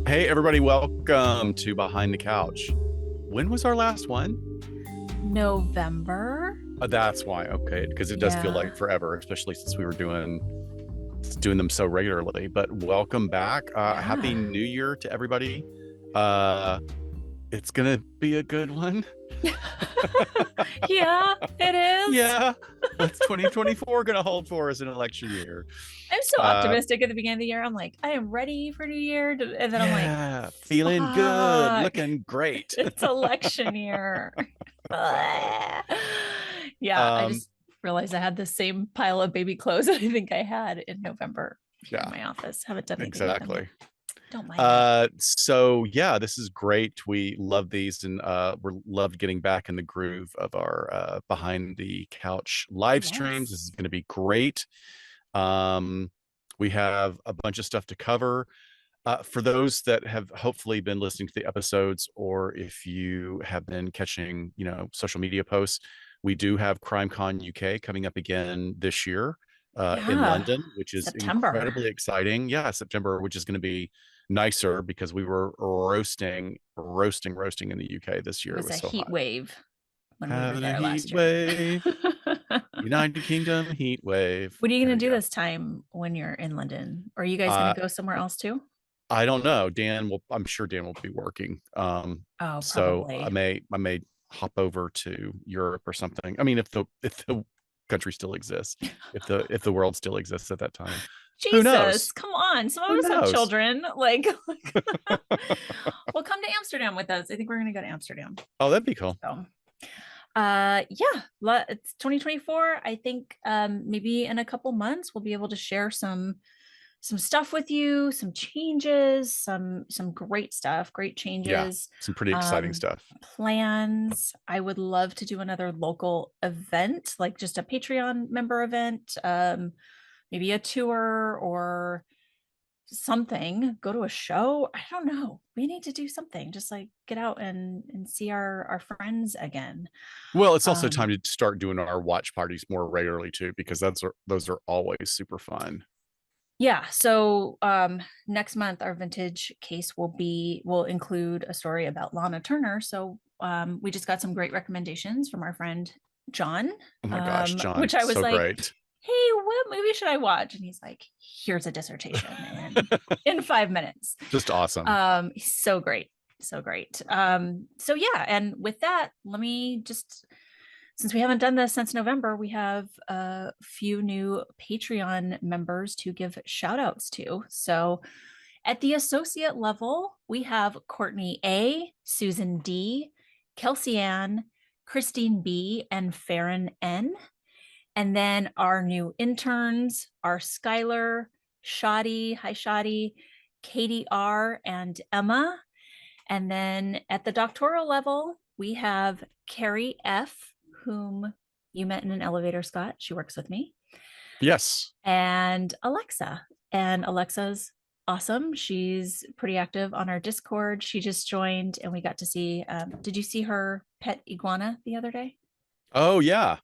Hey, everybody, welcome to Behind the Couch. When was our last one? November. That's why. Okay, because it does feel like forever, especially since we were doing them so regularly. But welcome back. Happy New Year to everybody. It's gonna be a good one. Yeah, it is. Yeah, what's 2024 gonna hold for us, an election year? I'm so optimistic at the beginning of the year. I'm like, I am ready for New Year. And then I'm like, feeling good, looking great. It's election year. Yeah, I just realized I had the same pile of baby clothes that I think I had in November here in my office. Haven't done anything exactly. Don't mind. So yeah, this is great. We love these, and we loved getting back in the groove of our Behind the Couch live streams. This is going to be great. We have a bunch of stuff to cover. For those that have hopefully been listening to the episodes, or if you have been catching, social media posts, we do have CrimeCon UK coming up again this year in London, which is incredibly exciting. Yeah, September, which is going to be nicer because we were roasting in the UK this year. It was a heat wave when we were there last year. United Kingdom heat wave. What are you going to do this time when you're in London? Or are you guys going to go somewhere else too? I don't know. I'm sure Dan will be working. So I may hop over to Europe or something. I mean, if the country still exists, if the world still exists at that time. Jesus, who knows? Come on. Some of us have children. Like well, come to Amsterdam with us. I think we're going to go to Amsterdam. Oh, that'd be cool. So, it's 2024. I think maybe in a couple months we'll be able to share some stuff with you, some changes, some great stuff, great changes. Yeah, some pretty exciting stuff. Plans. I would love to do another local event, like just a Patreon member event, maybe a tour or something, go to a show. I don't know. We need to do something, just like get out and see our friends again. Well, it's also time to start doing our watch parties more regularly too, because those are always super fun. Yeah. So next month, our vintage case will include a story about Lana Turner. So we just got some great recommendations from our friend John. Oh my gosh, John. Which I was so like, great. Hey, what movie should I watch? And he's like, here's a dissertation in 5 minutes. Just awesome. So great. So great. So yeah. And with that, let me just, since we haven't done this since November, we have a few new Patreon members to give shout outs to. So at the associate level, we have Courtney A, Susan D, Kelsey Ann, Christine B, and Farron N. And then our new interns are Skylar, Shadi, hi Shadi, Katie R, and Emma. And then at the doctoral level, we have Carrie F, whom you met in an elevator, Scott. She works with me. Yes. And Alexa. And Alexa's awesome. She's pretty active on our Discord. She just joined and we got to see, did you see her pet iguana the other day? Oh, yeah.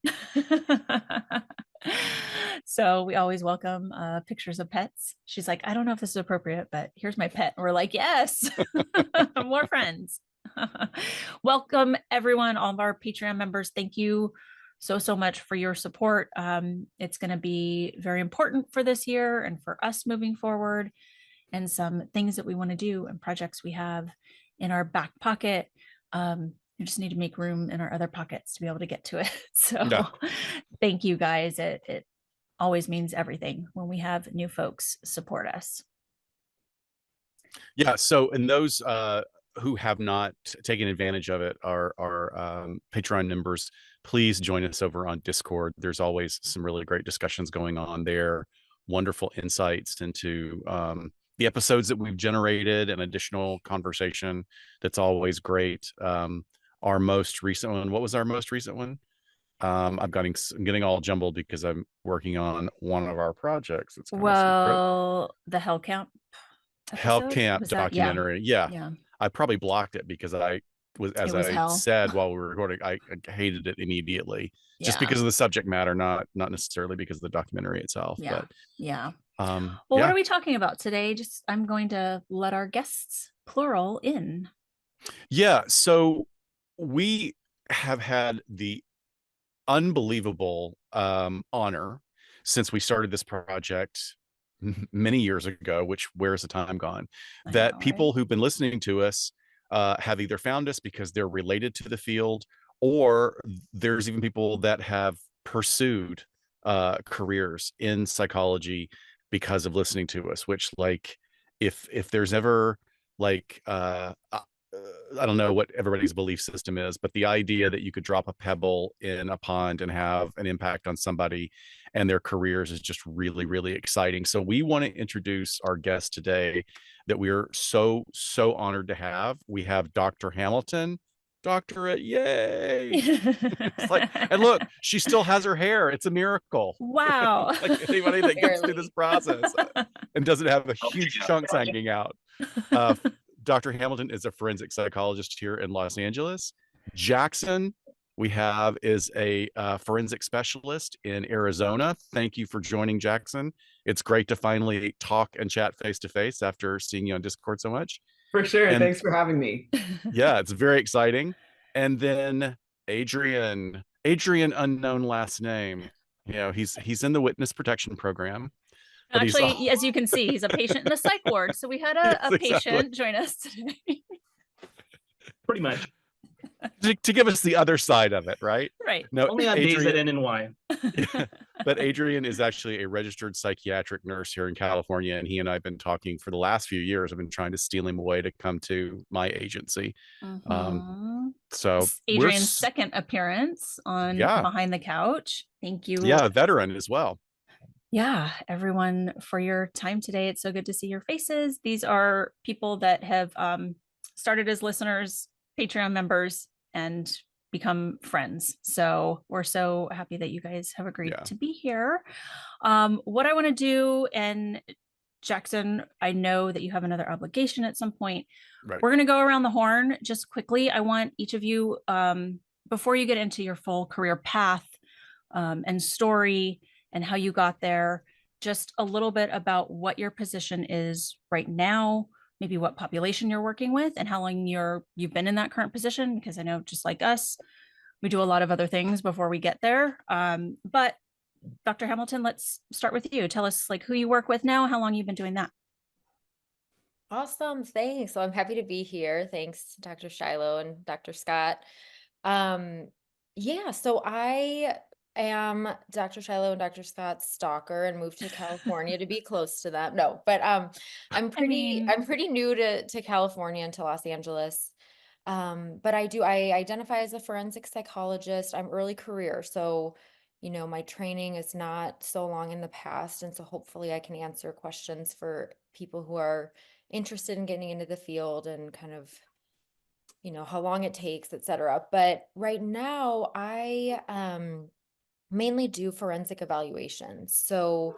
So we always welcome pictures of pets. She's like, I don't know if this is appropriate, but here's my pet. And we're like, yes, more friends. Welcome, everyone, all of our Patreon members. Thank you so much for your support. It's going to be very important for this year and for us moving forward, and some things that we want to do and projects we have in our back pocket. We just need to make room in our other pockets to be able to get to it. So Thank you guys. It always means everything when we have new folks support us. Yeah. So, and those who have not taken advantage of it are Patreon members, please join us over on Discord. There's always some really great discussions going on there, wonderful insights into the episodes that we've generated, and additional conversation that's always great. Our most recent one, what was our most recent one? I'm getting all jumbled because I'm working on one of our projects. It's the Hell Camp documentary. Yeah. I probably blocked it because I said while we were recording, I hated it immediately, just because of the subject matter, not necessarily because of the documentary itself. What are we talking about today? I'm going to let our guests plural in? Yeah. So we have had the unbelievable honor since we started this project many years ago, which where's the time gone, I that know, right? people who've been listening to us have either found us because they're related to the field, or there's even people that have pursued careers in psychology because of listening to us, which, like, if there's ever like I don't know what everybody's belief system is, but the idea that you could drop a pebble in a pond and have an impact on somebody and their careers is just really, really exciting. So we want to introduce our guest today that we're so honored to have. We have Dr. Hamilton, doctorate. Yay. It's like, and look, she still has her hair. It's a miracle. Wow. Like anybody that gets through this Barely. process and doesn't have a huge chunks hanging out. Uh, Dr. Hamilton is a forensic psychologist here in Los Angeles. Jackson, we have, is a forensic specialist in Arizona. Thank you for joining, Jackson. It's great to finally talk and chat face to face after seeing you on Discord so much. For sure. And Thanks for having me. yeah, it's very exciting. And then Adrian, unknown last name. You know, he's in the witness protection program. But Actually, as you can see, he's a patient in the psych ward. So we had a Yes, patient exactly. join us today. Pretty much. to give us the other side of it, right? Right. No, Only on days that end in Y. but Adrian is actually a registered psychiatric nurse here in California, and he and I have been talking for the last few years. I've been trying to steal him away to come to my agency. So Adrian's second appearance on Behind the Couch. Thank you. Yeah, a veteran as well. Yeah, everyone, for your time today. It's so good to see your faces. These are people that have started as listeners, Patreon members, and become friends. So we're so happy that you guys have agreed to be here. What I want to do, and Jackson, I know that you have another obligation at some point. Right. We're going to go around the horn just quickly. I want each of you, before you get into your full career path and story and how you got there, just a little bit about what your position is right now, maybe what population you're working with, and how long you've been in that current position, because I know, just like us, we do a lot of other things before we get there. But Dr. Hamilton, let's start with you. Tell us, like, who you work with now, how long you've been doing that. Awesome, thanks. So I'm happy to be here. Thanks, Dr. Shiloh and Dr. Scott. Yeah, so I am Dr. Shiloh and Dr. Scott's stalker and moved to California to be close to them. No, but I'm pretty new to California and to Los Angeles. But I identify as a forensic psychologist. I'm early career, so my training is not so long in the past, and so hopefully I can answer questions for people who are interested in getting into the field and kind of how long it takes, etc. But right now I mainly do forensic evaluations. So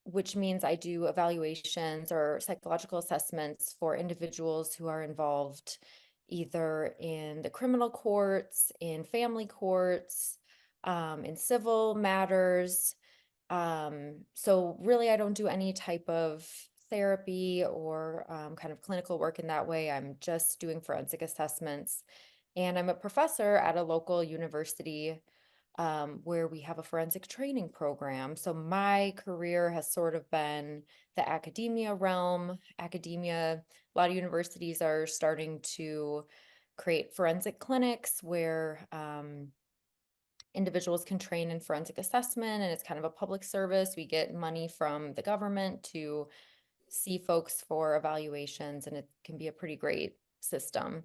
which means I do evaluations or psychological assessments for individuals who are involved either in the criminal courts, in family courts, in civil matters. So really, I don't do any type of therapy or kind of clinical work in that way. I'm just doing forensic assessments. And I'm a professor at a local university where we have a forensic training program. So my career has sort of been the academia realm. A lot of universities are starting to create forensic clinics where individuals can train in forensic assessment, and it's kind of a public service. We get money from the government to see folks for evaluations, and it can be a pretty great system.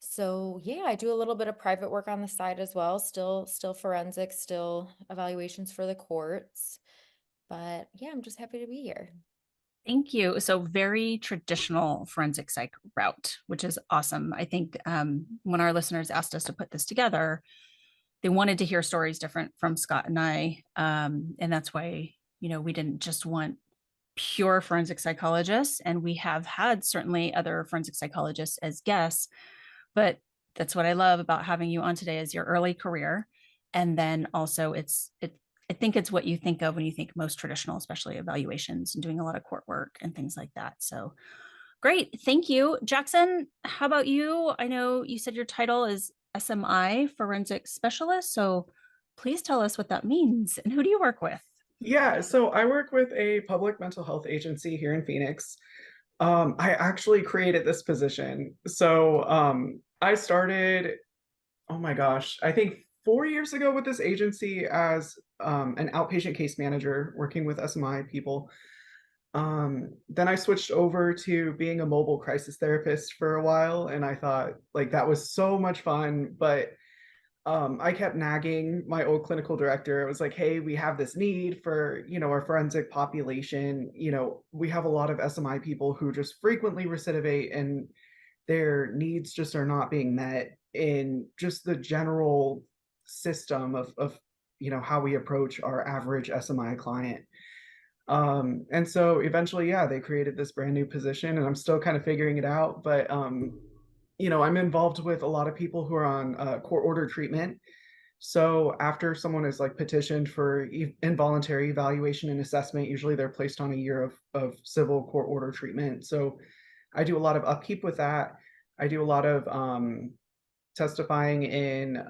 So yeah, I do a little bit of private work on the side as well, still forensic, still evaluations for the courts. But yeah, I'm just happy to be here. Thank you. So very traditional forensic psych route, which is awesome. I think when our listeners asked us to put this together, they wanted to hear stories different from Scott and I. And that's why, we didn't just want pure forensic psychologists, and we have had certainly other forensic psychologists as guests, but that's what I love about having you on today, is your early career. And then also I think it's what you think of when you think most traditional, especially evaluations and doing a lot of court work and things like that. So Great. Thank you. Jackson, how about you? I know you said your title is SMI Forensic Specialist, so please tell us what that means and who do you work with? Yeah, so I work with a public mental health agency here in Phoenix. I actually created this position. So I started, oh my gosh, I think 4 years ago with this agency as an outpatient case manager working with SMI people. Then I switched over to being a mobile crisis therapist for a while, and I thought like that was so much fun, but I kept nagging my old clinical director. It was like, hey, we have this need for, our forensic population. We have a lot of SMI people who just frequently recidivate and their needs just are not being met in just the general system of how we approach our average SMI client. And so eventually, yeah, they created this brand new position and I'm still kind of figuring it out, but I'm involved with a lot of people who are on court order treatment. So after someone is like petitioned for involuntary evaluation and assessment, usually they're placed on a year of civil court order treatment. So I do a lot of upkeep with that. I do a lot of testifying in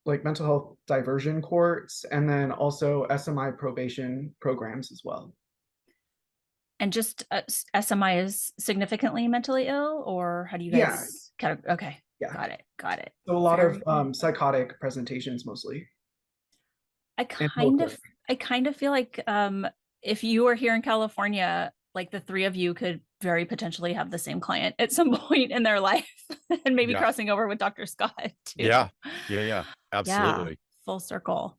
like mental health diversion courts, and then also SMI probation programs as well. And just SMI is significantly mentally ill, or how do you guys kind of, okay. Yeah. Got it. So a lot of psychotic presentations mostly. I kind of feel like if you were here in California, like the three of you could very potentially have the same client at some point in their life and maybe crossing over with Dr. Scott too. Yeah. Absolutely. Yeah, full circle.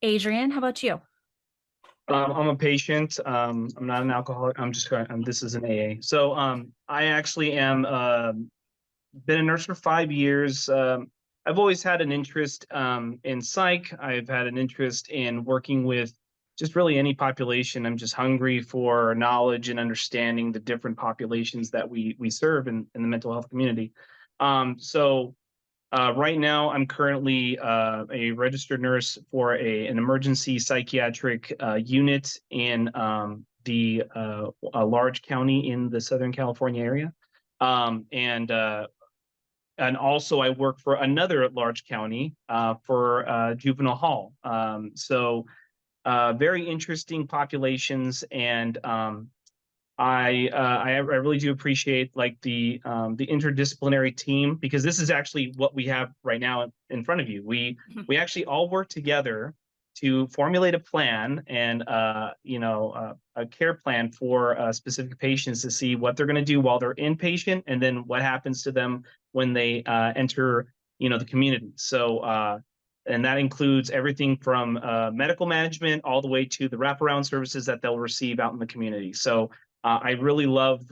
Adrian, how about you? I'm a patient. I'm not an alcoholic. This is an AA. So I actually am been a nurse for 5 years. I've always had an interest in psych. I've had an interest in working with just really any population. I'm just hungry for knowledge and understanding the different populations that we serve in the mental health community. So right now, I'm currently a registered nurse for an emergency psychiatric unit in a large county in the Southern California area. And also I work for another large county for juvenile hall. So very interesting populations, and I really do appreciate like the interdisciplinary team, because this is actually what we have right now in front of you. We actually all work together to formulate a plan and a care plan for specific patients to see what they're going to do while they're inpatient, and then what happens to them when they enter the community. So and that includes everything from medical management all the way to the wraparound services that they'll receive out in the community. So I really love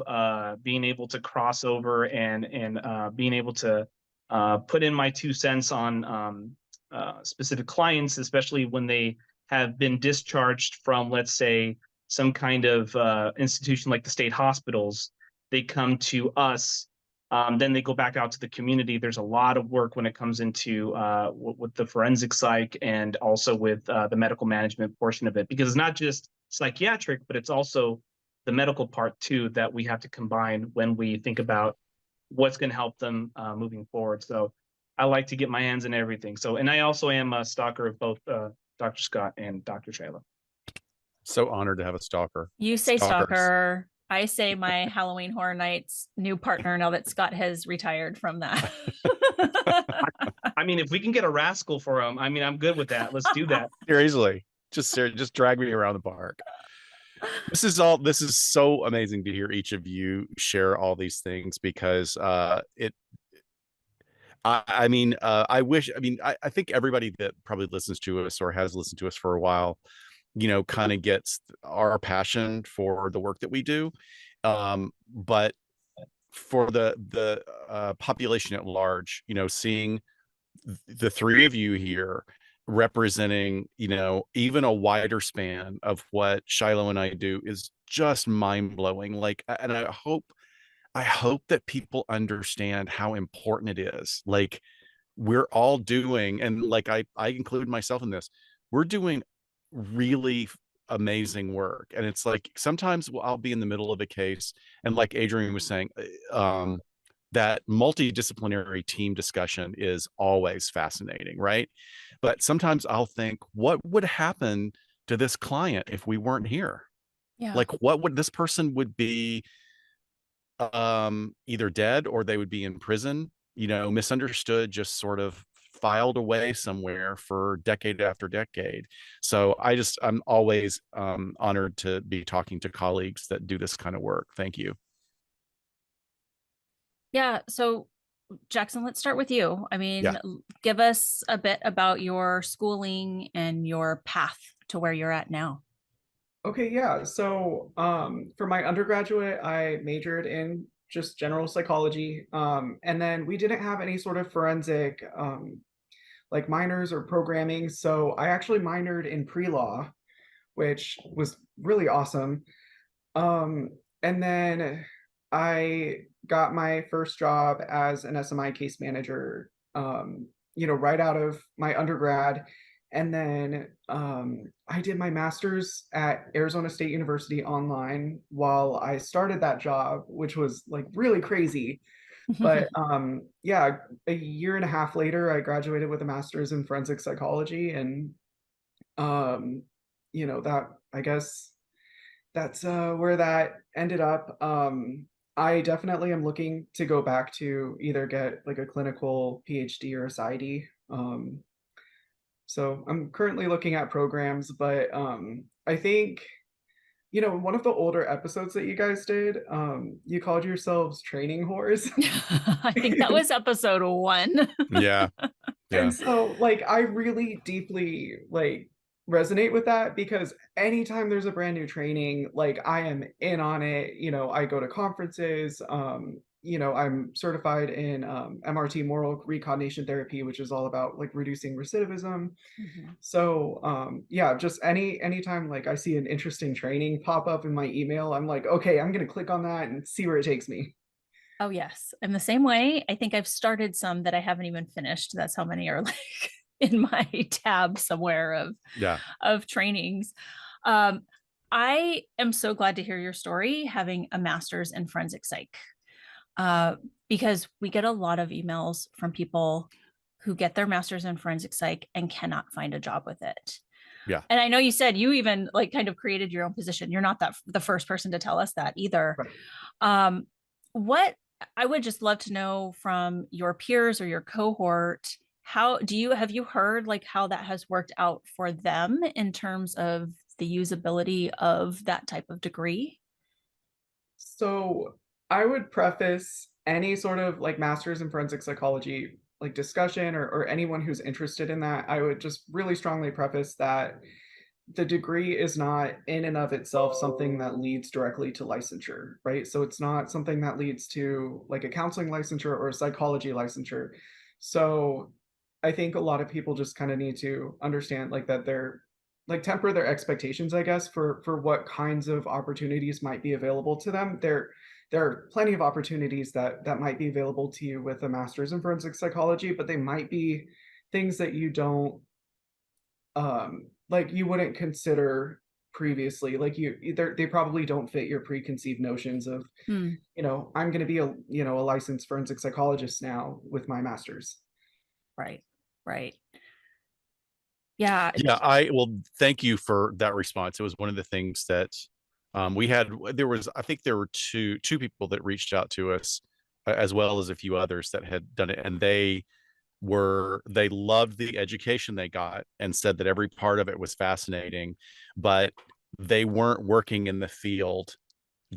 being able to cross over and being able to put in my 2 cents on specific clients, especially when they have been discharged from, let's say, some kind of institution like the state hospitals. They come to us, then they go back out to the community. There's a lot of work when it comes into with the forensic psych and also with the medical management portion of it, because it's not just psychiatric, but it's also the medical part too that we have to combine when we think about what's going to help them moving forward. So I like to get my hands in everything. So, and I also am a stalker of both Dr. Scott and Dr. Shayla. So honored to have a stalker. You say stalker. I say my Halloween Horror Nights new partner now that Scott has retired from that. I mean, if we can get a rascal for him, I mean, I'm good with that. Let's do that. Seriously, just drag me around the park. This is so amazing to hear each of you share all these things, because I think everybody that probably listens to us or has listened to us for a while, kind of gets our passion for the work that we do. But for the population at large, seeing the three of you here representing, even a wider span of what Shiloh and I do is just mind-blowing. Like, and I hope that people understand how important it is. Like, we're all doing, and like I include myself in this, we're doing really amazing work. And it's like, sometimes I'll be in the middle of a case, and like Adrian was saying, that multidisciplinary team discussion is always fascinating, right? But sometimes I'll think, what would happen to this client if we weren't here? Yeah. Like, what would this person would be, either dead, or they would be in prison, misunderstood, just sort of filed away somewhere for decade after decade. So I'm always honored to be talking to colleagues that do this kind of work. Thank you. Yeah. So Jackson, let's start with you. I mean, Yeah. give us a bit about your schooling and your path to where you're at now. Okay, yeah. So for my undergraduate, I majored in just general psychology. And then we didn't have any sort of forensic like minors or programming. So I actually minored in pre-law, which was really awesome. And then I got my first job as an SMI case manager, right out of my undergrad. And then I did my master's at Arizona State University online while I started that job, which was like really crazy. But yeah, a year and a half later, I graduated with a master's in forensic psychology. And that, I guess that's where that ended up. I definitely am looking to go back to either get like a clinical PhD or a PsyD. So I'm currently looking at programs, but I think, one of the older episodes that you guys did, you called yourselves training whores. I think that was episode 1. Yeah. Yeah. And so like I really deeply like resonate with that, because anytime there's a brand new training, like I am in on it. I go to conferences. I'm certified in MRT, moral recognition therapy, which is all about like reducing recidivism. So yeah, just anytime like I see an interesting training pop up in my email, I'm like, okay, I'm gonna click on that and see where it takes me. Oh, yes. In the same way, I think I've started some that I haven't even finished. That's how many are like in my tab somewhere of trainings. I am so glad to hear your story, having a master's in forensic psych, because we get a lot of emails from people who get their master's in forensic psych and cannot find a job with it. Yeah. And I know you said you even like kind of created your own position. You're not the first person to tell us that either. Right. What I would just love to know from your peers or your cohort, have you heard like how that has worked out for them in terms of the usability of that type of degree? So I would preface any sort of like master's in forensic psychology like discussion, or anyone who's interested in that, I would just really strongly preface that the degree is not in and of itself something that leads directly to licensure, right? So it's not something that leads to like a counseling licensure or a psychology licensure. So I think a lot of people just kind of need to understand like that they're like temper their expectations, I guess, for what kinds of opportunities might be available to them. There are plenty of opportunities that might be available to you with a master's in forensic psychology, but they might be things that you don't like you wouldn't consider previously. Like they probably don't fit your preconceived notions of I'm going to be a licensed forensic psychologist now with my master's. Right. Yeah. Thank you for that response. It was one of the things that we had. I think there were two people that reached out to us, as well as a few others that had done it, and they loved the education they got and said that every part of it was fascinating, but they weren't working in the field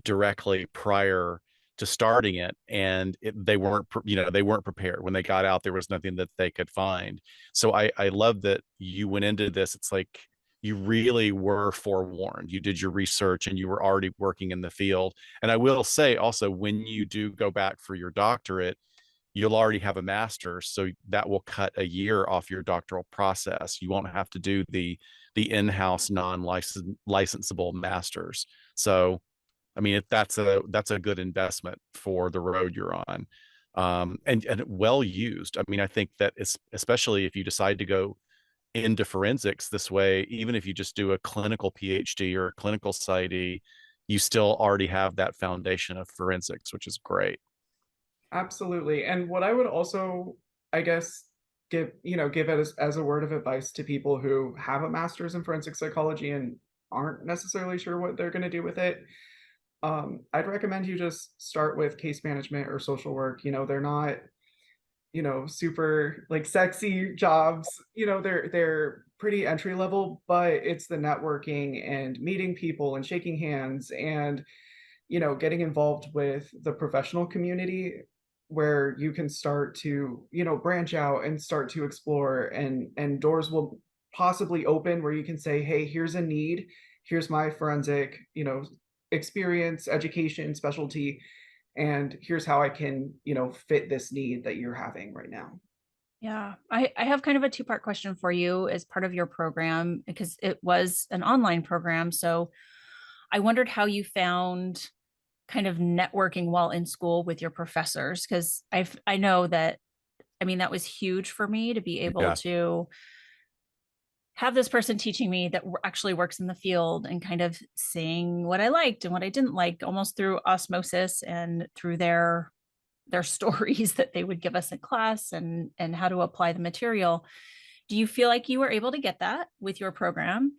directly prior to starting it, and they weren't prepared. When they got out, there was nothing that they could find. So I love that you went into this. It's like you really were forewarned. You did your research and you were already working in the field. And I will say also, when you do go back for your doctorate, you'll already have a master's, so that will cut a year off your doctoral process. You won't have to do the in-house non-licensable master's. So I mean, that's a good investment for the road you're on, and well used. I mean, I think that especially if you decide to go into forensics this way. Even if you just do a clinical PhD or a clinical PsyD, you still already have that foundation of forensics, which is great. Absolutely. And what I would also, I guess, give it as a word of advice to people who have a master's in forensic psychology and aren't necessarily sure what they're going to do with it. I'd recommend you just start with case management or social work. They're not, super like sexy jobs. They're pretty entry level, but it's the networking and meeting people and shaking hands and, getting involved with the professional community where you can start to, branch out and start to explore, and doors will possibly open where you can say, hey, here's a need. Here's my forensic, experience, education, specialty, and here's how I can, fit this need that you're having right now. Yeah, I have kind of a two-part question for you as part of your program, because it was an online program. So I wondered how you found kind of networking while in school with your professors, because I know that, I mean, that was huge for me to be able to have this person teaching me that actually works in the field and kind of seeing what I liked and what I didn't like, almost through osmosis and through their stories that they would give us in class, and how to apply the material. Do you feel like you were able to get that with your program?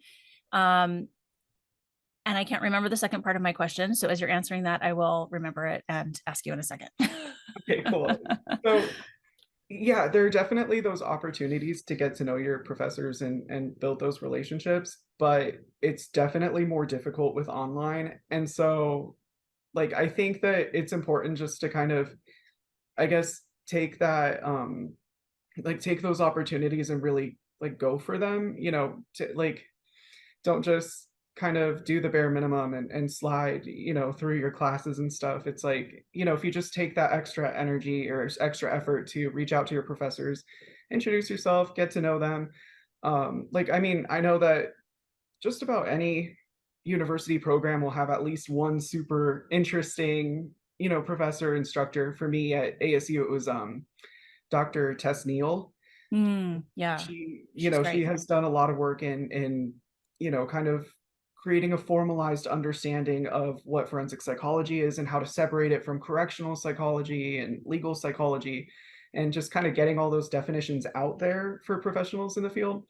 And I can't remember the second part of my question. So as you're answering that, I will remember it and ask you in a second. Okay, cool. So yeah, there are definitely those opportunities to get to know your professors and build those relationships, but it's definitely more difficult with online. And so, like, I think that it's important just to kind of, I guess, take that, take those opportunities and really like go for them, to like, don't just kind of do the bare minimum and slide, through your classes and stuff. It's like, if you just take that extra energy or extra effort to reach out to your professors, introduce yourself, get to know them. I mean, I know that just about any university program will have at least one super interesting, professor, instructor. For me at ASU, it was Dr. Tess Neal. Yeah. She has done a lot of work in kind of creating a formalized understanding of what forensic psychology is and how to separate it from correctional psychology and legal psychology, and just kind of getting all those definitions out there for professionals in the field.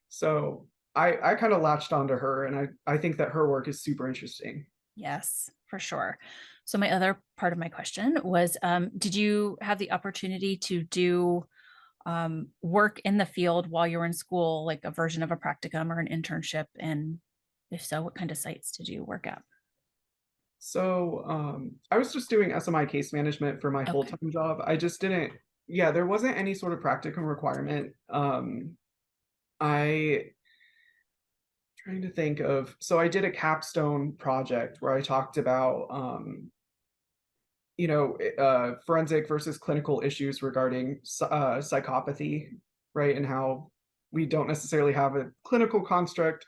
So I kind of latched onto her, and I think that her work is super interesting. Yes, for sure. So my other part of my question was, did you have the opportunity to do work in the field while you were in school, like a version of a practicum or an internship? And if so, what kind of sites did you work at? So I was just doing SMI case management for my full-time job. I just didn't, there wasn't any sort of practicum requirement. Trying to think of, so I did a capstone project where I talked about, forensic versus clinical issues regarding psychopathy, right? And how we don't necessarily have a clinical construct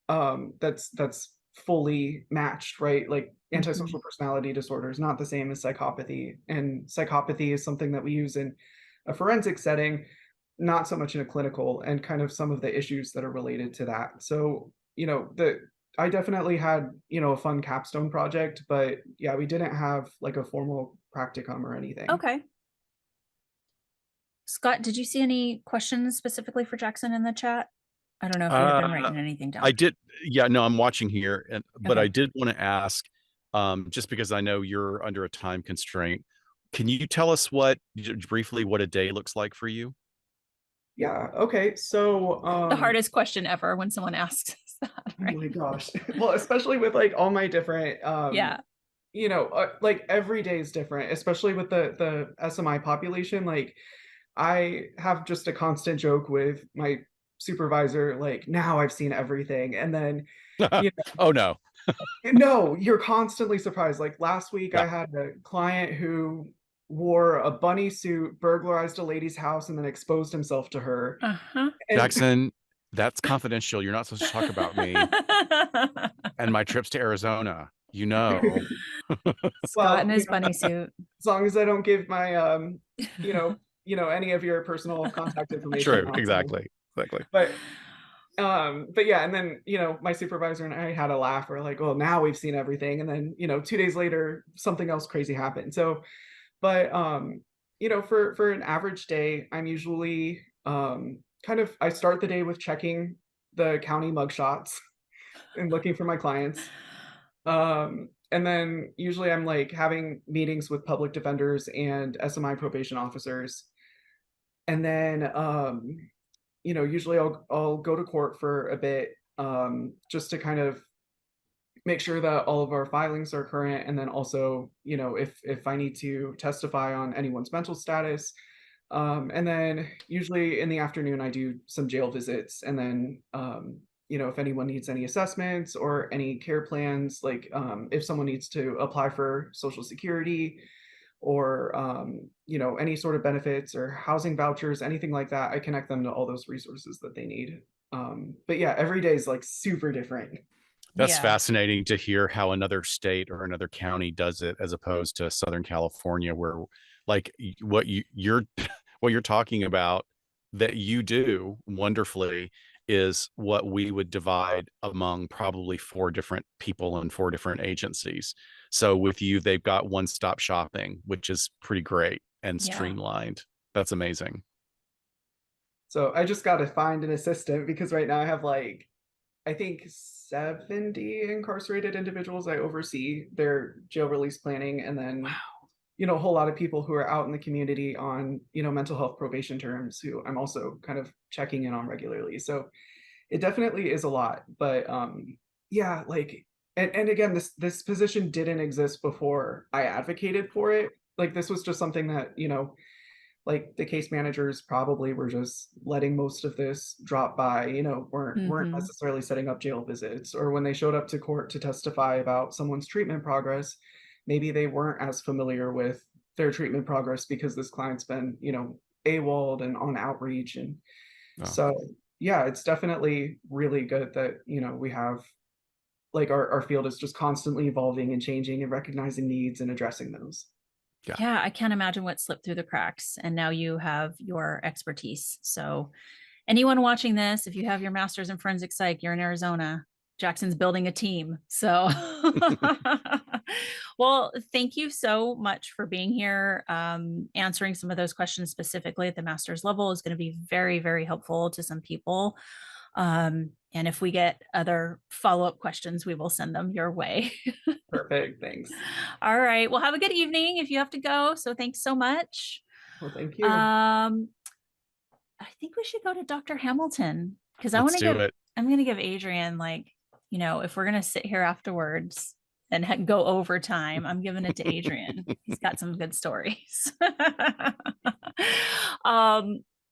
that's fully matched, right? Like antisocial personality disorder is not the same as psychopathy, and psychopathy is something that we use in a forensic setting, not so much in a clinical, and kind of some of the issues that are related to that. So, I definitely had, a fun capstone project, but yeah, we didn't have like a formal practicum or anything. Okay. Scott, did you see any questions specifically for Jackson in the chat? I don't know if you have been writing anything down. I did. Yeah, no, I'm watching here, but Okay. I did want to ask, just because I know you're under a time constraint, can you tell us briefly what a day looks like for you? Yeah. Okay. So the hardest question ever when someone asks that, right? Oh my gosh. Well, especially with like all my different like every day is different, especially with the SMI population. Like I have just a constant joke with my supervisor, like, now I've seen everything. And then oh no. No, you're constantly surprised. Like last week I had a client who wore a bunny suit, burglarized a lady's house, and then exposed himself to her. Jackson, that's confidential. You're not supposed to talk about me and my trips to Arizona. Scott in his bunny suit. As long as I don't give my any of your personal contact information. True, exactly. But But yeah, and then, my supervisor and I had a laugh. We're like, well, now we've seen everything. And then, 2 days later, something else crazy happened. So, but, for an average day, I'm usually, I start the day with checking the county mugshots and looking for my clients. And then usually I'm like having meetings with public defenders and SMI probation officers. And then, usually I'll go to court for a bit, just to kind of make sure that all of our filings are current. And then also, if I need to testify on anyone's mental status. And then usually in the afternoon, I do some jail visits. And then, if anyone needs any assessments or any care plans, like if someone needs to apply for Social Security or, any sort of benefits or housing vouchers, anything like that, I connect them to all those resources that they need. But yeah, every day is like super different. That's Yeah. fascinating to hear how another state or another county does it, as opposed to Southern California, where like you're what you're talking about that you do wonderfully is what we would divide among probably 4 different people and 4 different agencies. So with you, they've got one-stop shopping, which is pretty great and Yeah. streamlined. That's amazing. So I just got to find an assistant because right now I have like, I think 70 incarcerated individuals I oversee their jail release planning. And then, a whole lot of people who are out in the community on, mental health probation terms who I'm also kind of checking in on regularly. So it definitely is a lot, but yeah, like, and again, this position didn't exist before I advocated for it. Like this was just something that, like the case managers probably were just letting most of this drop by, weren't necessarily setting up jail visits, or when they showed up to court to testify about someone's treatment progress, maybe they weren't as familiar with their treatment progress because this client's been, AWOL'd and on outreach. And so, yeah, it's definitely really good that, we have like our field is just constantly evolving and changing and recognizing needs and addressing those. Yeah, I can't imagine what slipped through the cracks. And now you have your expertise. So anyone watching this, if you have your master's in forensic psych, you're in Arizona, Jackson's building a team. So, well, thank you so much for being here. Answering some of those questions specifically at the master's level is going to be very, very helpful to some people. And if we get other follow-up questions, we will send them your way. Perfect. Thanks. All right. Well, have a good evening if you have to go. So thanks so much. Well, thank you. I think we should go to Dr. Hamilton because I'm going to give Adrian, like, if we're going to sit here afterwards and go over time, I'm giving it to Adrian. He's got some good stories.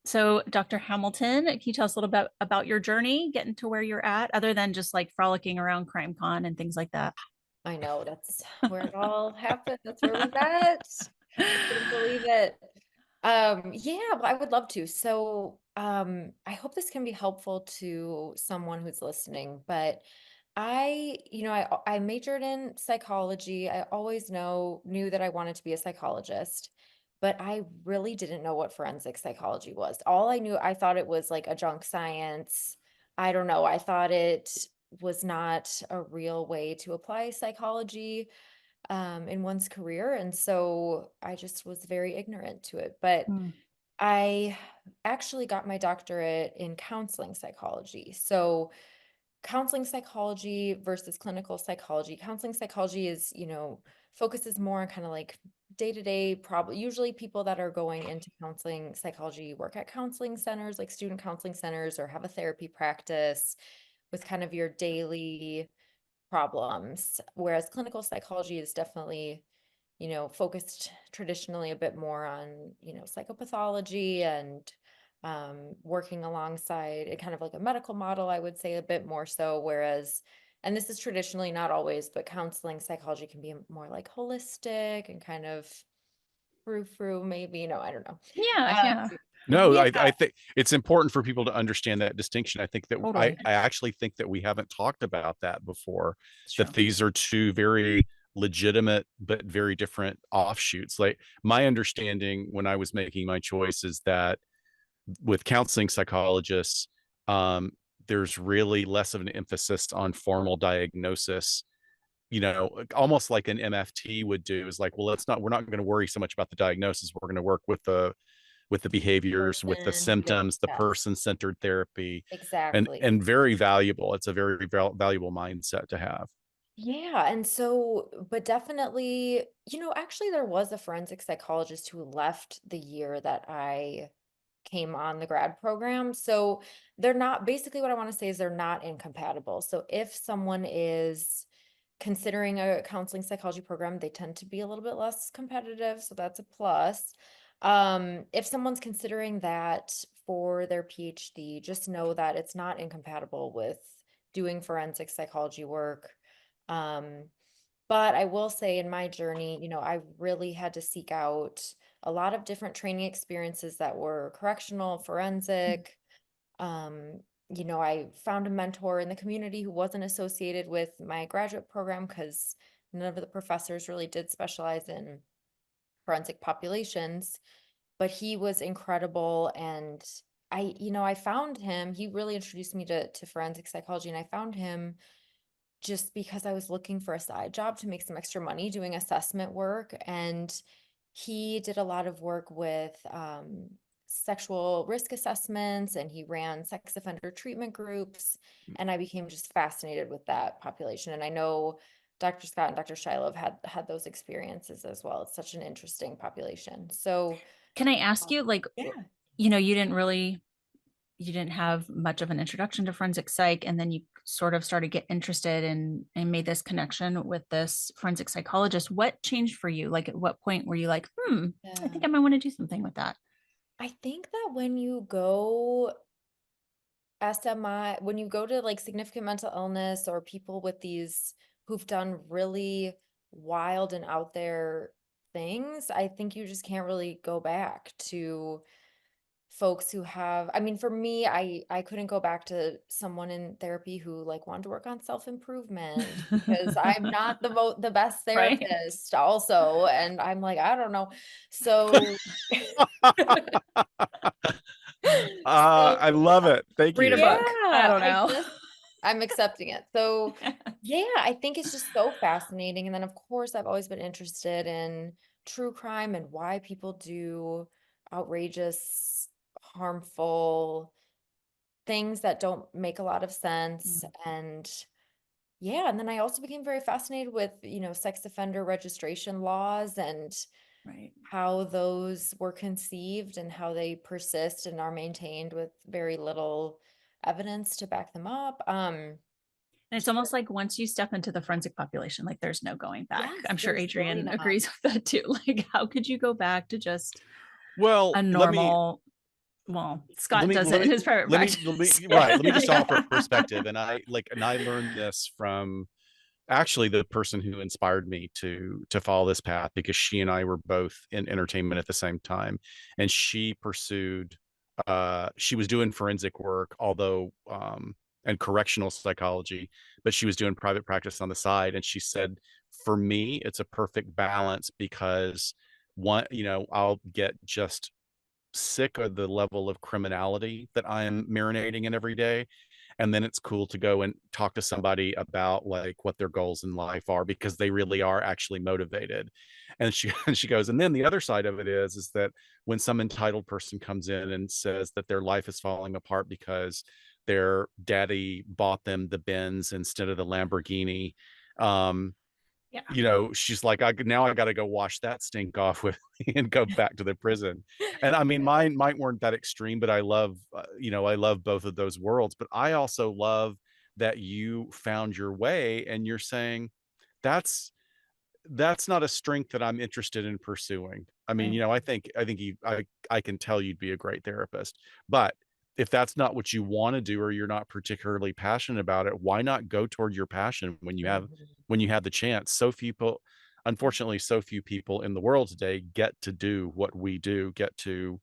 So Dr. Hamilton, can you tell us a little bit about your journey getting to where you're at, other than just like frolicking around CrimeCon and things like that? I know, that's where it all happened. That's where we met. I couldn't believe it. Yeah, well, I would love to. So I hope this can be helpful to someone who's listening, but I majored in psychology. I always knew that I wanted to be a psychologist, but I really didn't know what forensic psychology was. All I knew, I thought it was like a junk science. I don't know. I thought it was not a real way to apply psychology in one's career. And so I just was very ignorant to it. But I actually got my doctorate in counseling psychology. So counseling psychology versus clinical psychology. Counseling psychology is, focuses more on kind of like day-to-day problem. Usually people that are going into counseling psychology work at counseling centers, like student counseling centers, or have a therapy practice with kind of your daily problems. Whereas clinical psychology is definitely, focused traditionally a bit more on, psychopathology and working alongside it, kind of like a medical model, I would say, a bit more so. Whereas, and this is traditionally, not always, but counseling psychology can be more like holistic and kind of frou-frou, maybe, I don't know. Yeah. No, I think it's important for people to understand that distinction. I think that Totally. I actually think that we haven't talked about that before, True. that these are 2 very legitimate but very different offshoots. Like my understanding when I was making my choice is that with counseling psychologists, there's really less of an emphasis on formal diagnosis, almost like an MFT would do, is like, well, we're not going to worry so much about the diagnosis. We're going to work with the behaviors, with the Person, symptoms, the yes, person-centered therapy, exactly. and very valuable. It's a very valuable mindset to have. Yeah, and so, but definitely, actually there was a forensic psychologist who left the year that I came on the grad program. So they're not, basically what I want to say is they're not incompatible. So if someone is considering a counseling psychology program, they tend to be a little bit less competitive. So that's a plus. If someone's considering that for their PhD, just know that it's not incompatible with doing forensic psychology work. But I will say in my journey, I really had to seek out a lot of different training experiences that were correctional, forensic. I found a mentor in the community who wasn't associated with my graduate program because none of the professors really did specialize in forensic populations, but he was incredible. And I found him, he really introduced me to forensic psychology, and I found him just because I was looking for a side job to make some extra money doing assessment work. And he did a lot of work with sexual risk assessments, and he ran sex offender treatment groups. And I became just fascinated with that population. And I know Dr. Scott and Dr. Shiloh have had those experiences as well. It's such an interesting population. So Can I ask you, like, yeah. you didn't have much of an introduction to forensic psych, and then you sort of started to get interested and made this connection with this forensic psychologist. What changed for you? Like, at what point were you like, I think I might want to do something with that? I think that when you go SMI, when you go to like significant mental illness or people with these who've done really wild and out there things, I think you just can't really go back to folks who have, I mean, for me, I couldn't go back to someone in therapy who like wanted to work on self-improvement because I'm not the best Right. therapist also. And I'm like, I don't know. So I love it. Thank Read you. a book. I don't know. I'm accepting it. So yeah, I think it's just so fascinating. And then of course, I've always been interested in true crime and why people do outrageous, harmful things that don't make a lot of sense. And yeah, and then I also became very fascinated with, sex offender registration laws and Right. how those were conceived and how they persist and are maintained with very little evidence to back them up. And it's almost like once you step into the forensic population, like there's no going back. Yes, I'm sure there's really Adrian not. agrees with that too. Like, how could you go back to just Well, a normal, Scott does it in his private practice. Let me just offer perspective. And I learned this from actually the person who inspired me to follow this path, because she and I were both in entertainment at the same time. And she pursued, she was doing forensic work, although, and correctional psychology, but she was doing private practice on the side. And she said, for me, it's a perfect balance, because I'll get just sick of the level of criminality that I am marinating in every day. And then it's cool to go and talk to somebody about like what their goals in life are, because they really are actually motivated. And she goes, and then the other side of it is that when some entitled person comes in and says that their life is falling apart because their daddy bought them the Benz instead of the Lamborghini, she's like, I got to go wash that stink off with and go back to the prison. And I mean, mine weren't that extreme, but I love, I love both of those worlds. But I also love that you found your way, and you're saying that's not a strength that I'm interested in pursuing. I mean, I think I can tell you'd be a great therapist, but if that's not what you want to do, or you're not particularly passionate about it, why not go toward your passion when you have the chance? Unfortunately, so few people in the world today get to do what we do, get to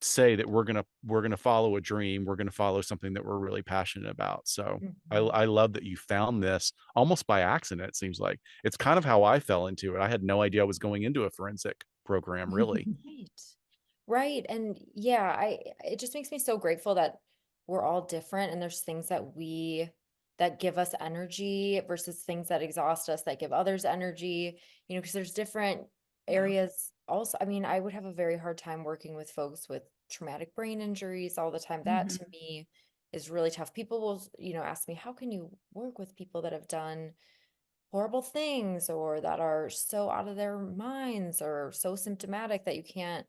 say that we're going to follow a dream, we're going to follow something that we're really passionate about. So I love that you found this almost by accident. It seems like it's kind of how I fell into it. I had no idea I was going into a forensic program, really. Right. And yeah, it just makes me so grateful that we're all different, and there's things that give us energy versus things that exhaust us, that give others energy, because there's different areas also. I mean, I would have a very hard time working with folks with traumatic brain injuries all the time. That to me is really tough. People will, ask me, how can you work with people that have done horrible things or that are so out of their minds or so symptomatic that you can't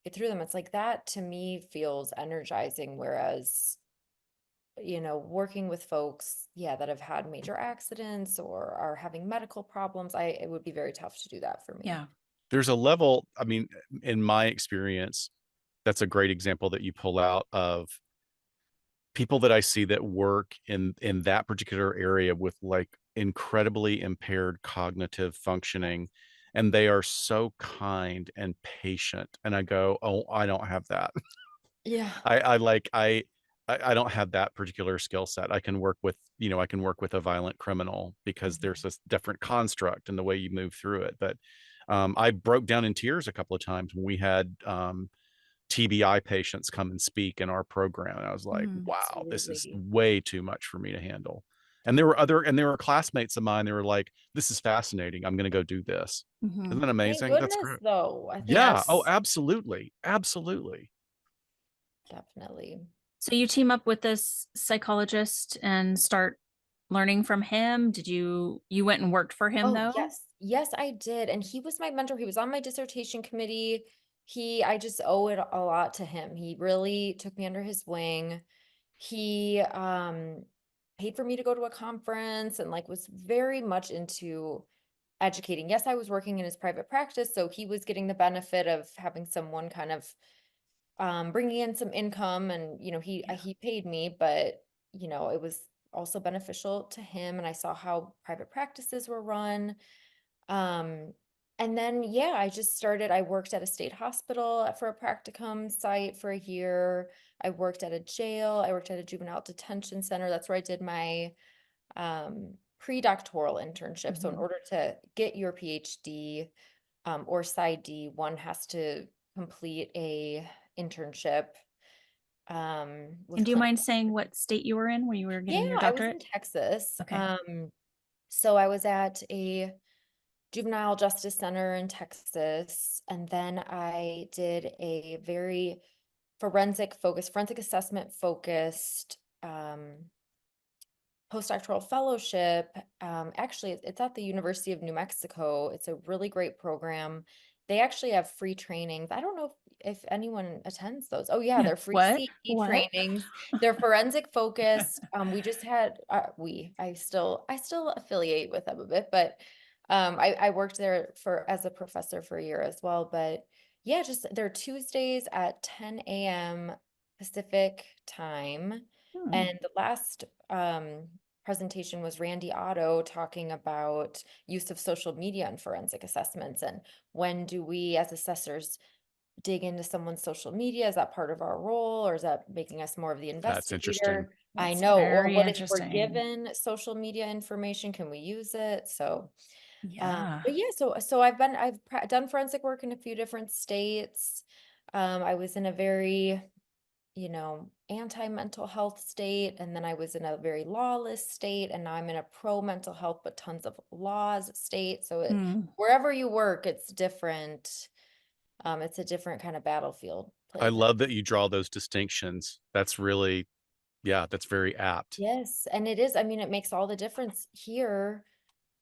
get through them? It's like that to me feels energizing, whereas working with folks, that have had major accidents or are having medical problems, it would be very tough to do that for me. Yeah. There's a level, I mean, in my experience, that's a great example that you pull out of people that I see that work in that particular area with like incredibly impaired cognitive functioning, and they are so kind and patient. And I go, oh, I don't have that. Yeah. I don't have that particular skill set. I can work with a violent criminal because there's this different construct in the way you move through it. But I broke down in tears a couple of times when we had TBI patients come and speak in our program. And I was like, wow, this is way too much for me to handle. And there were classmates of mine. They were like, this is fascinating. I'm going to go do this. Isn't that amazing? Thank That's goodness, great. though. I think Yeah. Oh, absolutely. Absolutely. Definitely. So you team up with this psychologist and start learning from him. You went and worked for him though? Yes, I did. And he was my mentor. He was on my dissertation committee. I just owe it a lot to him. He really took me under his wing. He paid for me to go to a conference and like was very much into educating. Yes, I was working in his private practice, so he was getting the benefit of having someone kind of bringing in some income, and he paid me, but it was also beneficial to him, and I saw how private practices were run. And then I worked at a state hospital for a practicum site for a year. I worked at a jail. I worked at a juvenile detention center. That's where I did my pre-doctoral internship. So in order to get your PhD or PsyD, one has to complete a internship. And do you mind saying what state you were in when you were getting your doctorate? I was in Texas. Okay. So I was at a juvenile justice center in Texas, and then I did a very forensic assessment focused postdoctoral fellowship. Actually, it's at the University of New Mexico. It's a really great program. They actually have free trainings. I don't know if anyone attends those. Oh yeah, they're free CE trainings. They're forensic focused. We just had I still affiliate with them a bit, but I worked there as a professor for a year as well. But yeah, they're Tuesdays at 10 a.m. Pacific time. And the last presentation was Randy Otto talking about use of social media in forensic assessments, and when do we as assessors dig into someone's social media? Is that part of our role, or is that making us more of the investigator? That's interesting. I know. Or what if we're given social media information, can we use it? So but yeah, so I've done forensic work in a few different states. I was in a very anti-mental health state, and then I was in a very lawless state, and now I'm in a pro-mental health but tons of laws state. So wherever you work, it's different. It's a different kind of battlefield. I love that you draw those distinctions. That's really, that's very apt. Yes, and it is. I mean, it makes all the difference here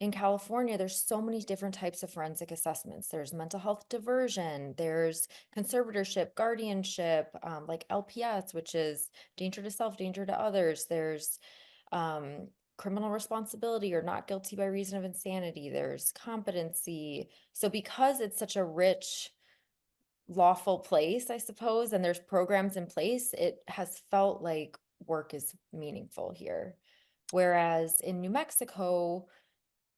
in California. There's so many different types of forensic assessments. There's mental health diversion, there's conservatorship, guardianship, like LPS, which is danger to self, danger to others. There's criminal responsibility or not guilty by reason of insanity. There's competency. So because it's such a rich, lawful place, I suppose, and there's programs in place, it has felt like work is meaningful here. Whereas in New Mexico,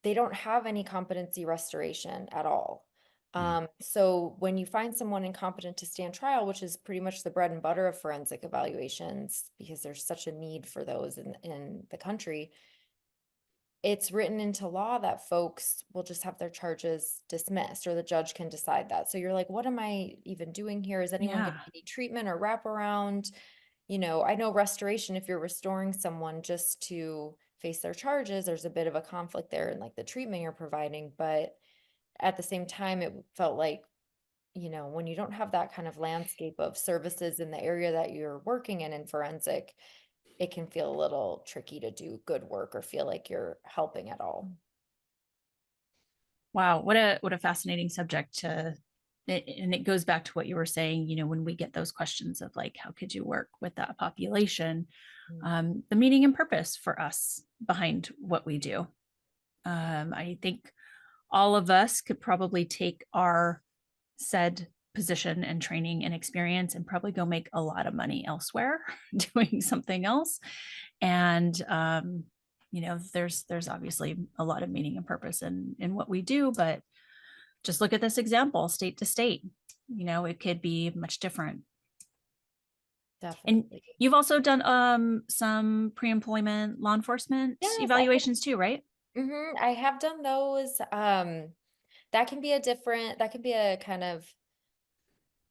they don't have any competency restoration at all. So when you find someone incompetent to stand trial, which is pretty much the bread and butter of forensic evaluations, because there's such a need for those in the country, it's written into law that folks will just have their charges dismissed, or the judge can decide that. So you're like, what am I even doing here? Is anyone going to need treatment or wraparound? you know, I know restoration, if you're restoring someone just to face their charges, there's a bit of a conflict there in like the treatment you're providing. But at the same time, it felt like, you know, when you don't have that kind of landscape of services in the area that you're working in forensic, it can feel a little tricky to do good work or feel like you're helping at all. Wow, what a fascinating subject to, and it goes back to what you were saying, you know, when we get those questions of like, how could you work with that population? The meaning and purpose for us behind what we do. I think all of us could probably take our said position and training and experience and probably go make a lot of money elsewhere doing something else. And you know, there's obviously a lot of meaning and purpose in what we do, but just look at this example, state to state, you know, it could be much different. Definitely. And you've also done some pre-employment law enforcement evaluations too, right? I have done those. That can be a kind of,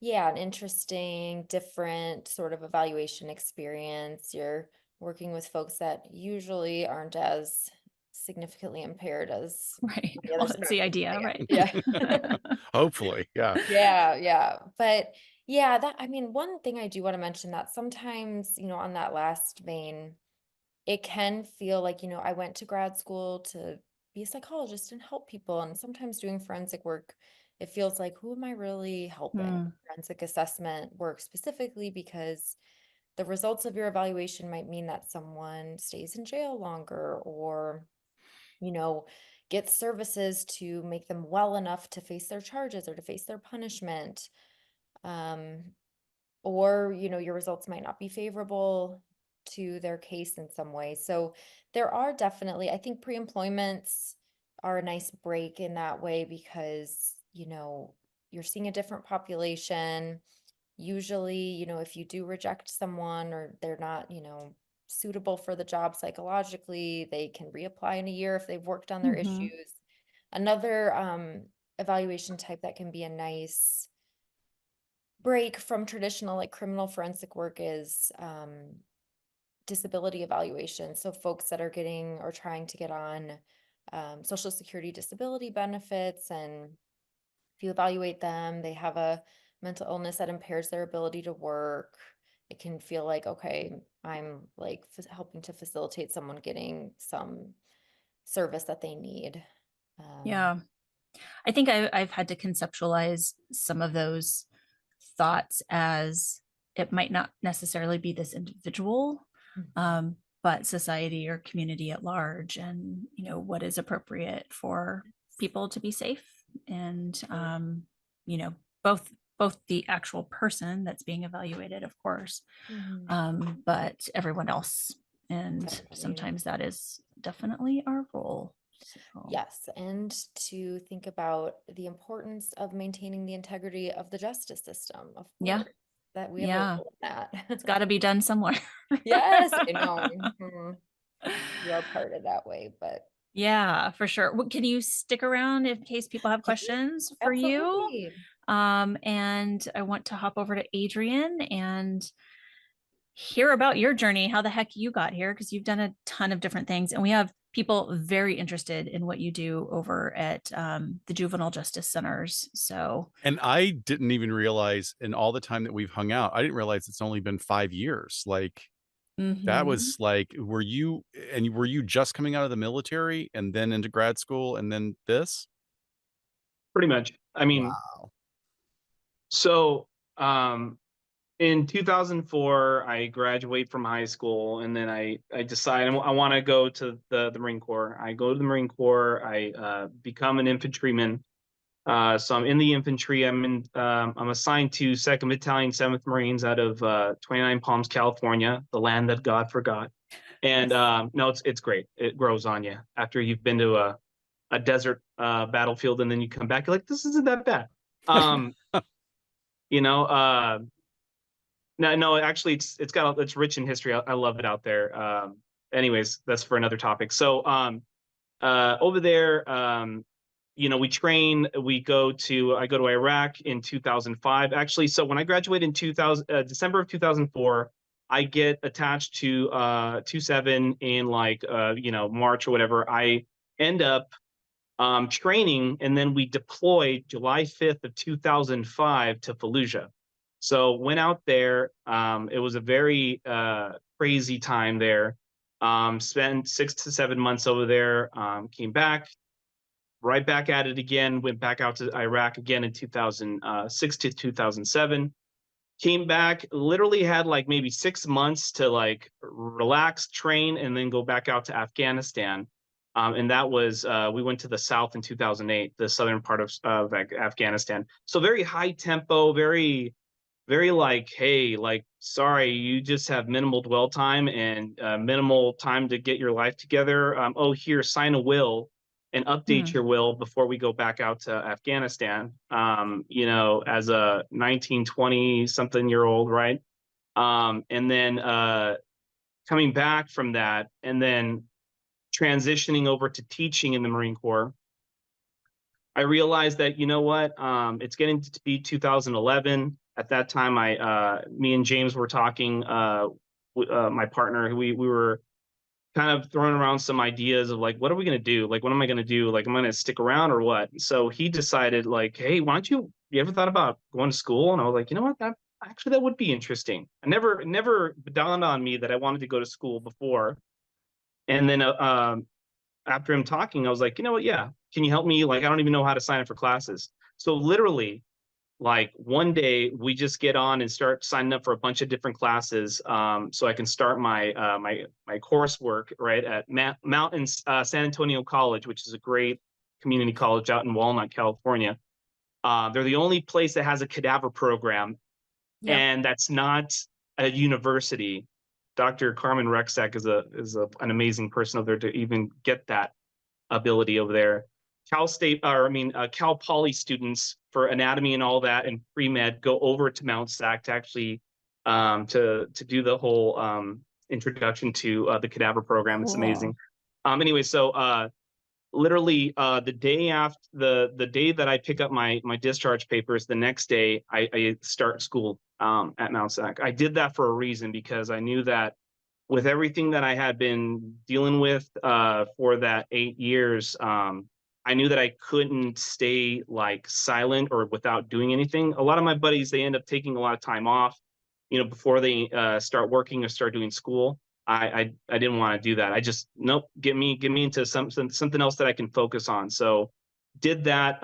an interesting, different sort of evaluation experience. You're working with folks that usually aren't as significantly impaired as Right. the Well, other that's the idea, spectrum. right? Yeah. Hopefully, yeah. Yeah. But yeah, I mean, one thing I do want to mention that sometimes, you know, on that last vein, it can feel like, you know, I went to grad school to be a psychologist and help people. And sometimes doing forensic work, it feels like, who am I really helping? Forensic assessment work specifically because the results of your evaluation might mean that someone stays in jail longer or, you know, gets services to make them well enough to face their charges or to face their punishment. Or, you know, your results might not be favorable to their case in some way. So there are definitely, I think pre-employments are a nice break in that way because, you know, you're seeing a different population. Usually, you know, if you do reject someone or they're not, you know, suitable for the job psychologically, they can reapply in a year if they've worked on their issues. Another evaluation type that can be a nice break from traditional like criminal forensic work is disability evaluation. So folks that are getting or trying to get on Social Security disability benefits, and if you evaluate them, they have a mental illness that impairs their ability to work. It can feel like, okay, I'm like helping to facilitate someone getting some service that they need. Yeah. I think I've had to conceptualize some of those thoughts as it might not necessarily be this individual, but society or community at large, and you know what is appropriate for people to be safe, and you know both the actual person that's being evaluated, of course, but everyone else, and sometimes that is definitely our role. So. Yes, and to think about the importance of maintaining the integrity of the justice system, of course, that we have a role in that. It's got to be done somewhere. Yes, I know. We are part of that way, but yeah, for sure. Can you stick around in case people have questions for you? And I want to hop over to Adrian and hear about your journey, how the heck you got here, because you've done a ton of different things, and we have people very interested in what you do over at the juvenile justice centers. So, and I didn't even realize in all the time that we've hung out, I didn't realize it's only been 5 years. Like that was like, were you just coming out of the military and then into grad school and then this? Pretty much. I mean, wow. So in 2004, I graduate from high school, and then I decide I want to go to the Marine Corps. I go to the Marine Corps. I become an infantryman. So I'm in the infantry. I'm assigned to 2nd Battalion, 7th Marines out of 29 Palms, California, the land that God forgot. And no, it's great. It grows on you after you've been to a desert battlefield, and then you come back. You're like, this isn't that bad. You know, no, actually, it's rich in history. I love it out there. Anyways, that's for another topic. So over there, you know, we train. I go to Iraq in 2005. Actually, so when I graduated in December of 2004, I get attached to 27 in like March or whatever. I end up training, and then we deployed July 5th of 2005 to Fallujah. So went out there. It was a very crazy time there. Spent 6 to 7 months over there. Came back, right back at it again. Went back out to Iraq again in 2006 to 2007. Came back, literally had like maybe 6 months to like relax, train, and then go back out to Afghanistan. And that was, we went to the south in 2008, the southern part of Afghanistan. So very high tempo, very, very like, hey, like, sorry, you just have minimal dwell time and minimal time to get your life together. Oh, here, sign a will and update your will before we go back out to Afghanistan, as a 19, 20 something year old, right? And then coming back from that and then transitioning over to teaching in the Marine Corps, I realized that, you know what, it's getting to be 2011. At that time, me and James were talking, my partner, we were kind of throwing around some ideas of like, what are we going to do? Like, what am I going to do? Like, am I going to stick around or what? So he decided like, hey, why don't you ever thought about going to school? And I was like, you know what, that would be interesting. I never dawned on me that I wanted to go to school before. And then after him talking, I was like, you know what? Yeah. Can you help me? Like, I don't even know how to sign up for classes. So literally, like one day we just get on and start signing up for a bunch of different classes, so I can start my my coursework right at Mountain San Antonio College, which is a great community college out in Walnut, California. They're the only place that has a cadaver program, and that's not a university. Dr. Carmen Rexak is an amazing person over there to even get that ability over there. Cal Poly students for anatomy and all that and pre-med go over to Mount SAC to actually to do the whole introduction to the cadaver program. It's amazing. Anyway, so literally the day after the day that I pick up my discharge papers, the next day I start school at Mount SAC. I did that for a reason, because I knew that with everything that I had been dealing with for that 8 years, I knew that I couldn't stay like silent or without doing anything. A lot of my buddies, they end up taking a lot of time off, before they start working or start doing school. I didn't want to do that. I just, nope, get me into something else that I can focus on. So did that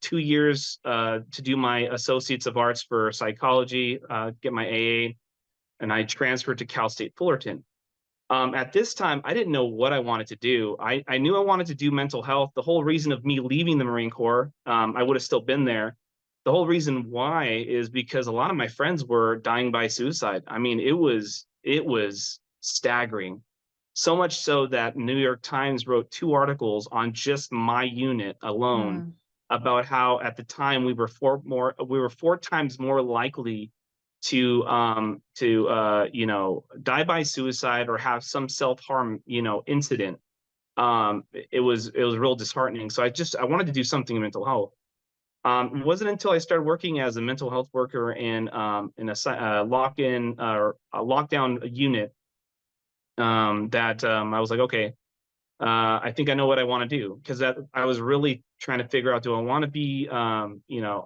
2 years to do my Associates of Arts for Psychology, get my AA, and I transferred to Cal State Fullerton. At this time, I didn't know what I wanted to do. I knew I wanted to do mental health. The whole reason of me leaving the Marine Corps, I would have still been there. The whole reason why is because a lot of my friends were dying by suicide. I mean, it was staggering. So much so that New York Times wrote 2 articles on just my unit alone about how at the time we were 4 times more likely to die by suicide or have some self-harm incident. It was real disheartening. So I wanted to do something in mental health. It wasn't until I started working as a mental health worker in a lock-in or a lockdown unit that I was like, okay, I think I know what I want to do, because I was really trying to figure out, do I want to be I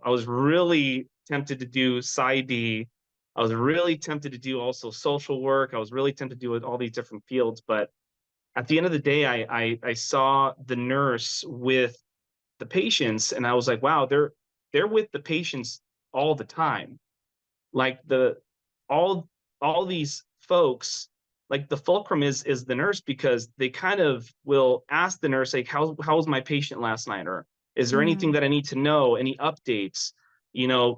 was really tempted to do PsyD. I was really tempted to do also social work. I was really tempted to do all these different fields. But at the end of the day, I saw the nurse with the patients, and I was like, wow, they're with the patients all the time. Like all these folks, like the fulcrum is the nurse, because they kind of will ask the nurse, like, how was my patient last night? Or is there anything that I need to know? Any updates?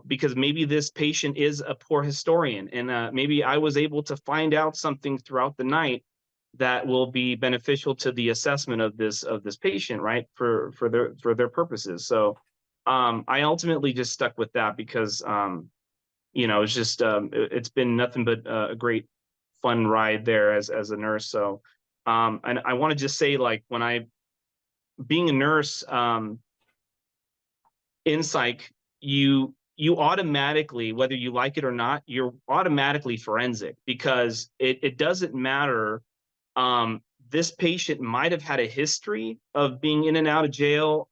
Because maybe this patient is a poor historian, and maybe I was able to find out something throughout the night that will be beneficial to the assessment of this patient, right? For their purposes. So I ultimately just stuck with that, because it's just it's been nothing but a great fun ride there as a nurse. So and I want to just say, like, being a nurse in psych, you you automatically, whether you like it or not, you're automatically forensic, because it doesn't matter. This patient might have had a history of being in and out of jail.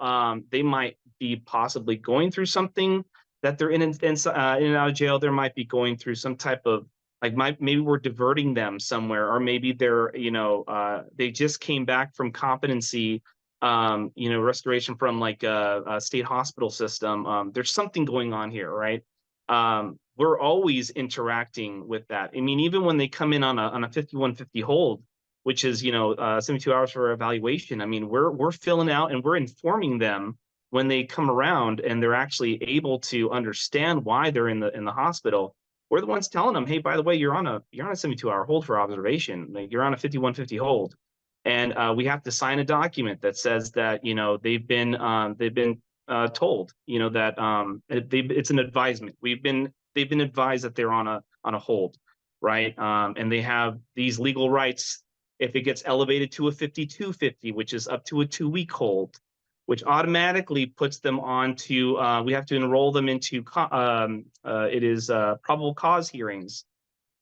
They might be possibly going through something that they're in and out of jail. There might be going through some type of, like, maybe we're diverting them somewhere, or maybe they're, they just came back from competency, restoration from like a state hospital system. There's something going on here, right? We're always interacting with that. I mean, even when they come in on a 5150 hold, which is 72 hours for evaluation. I mean, we're filling out and we're informing them when they come around and they're actually able to understand why they're in the hospital. We're the ones telling them, hey, by the way, you're on a 72-hour hold for observation. Like, you're on a 5150 hold, and we have to sign a document that says that they've been told that it's an advisement. They've been advised that they're on a hold, right? And they have these legal rights if it gets elevated to a 5250, which is up to a 2-week hold, which automatically puts them on to, we have to enroll them into, probable cause hearings,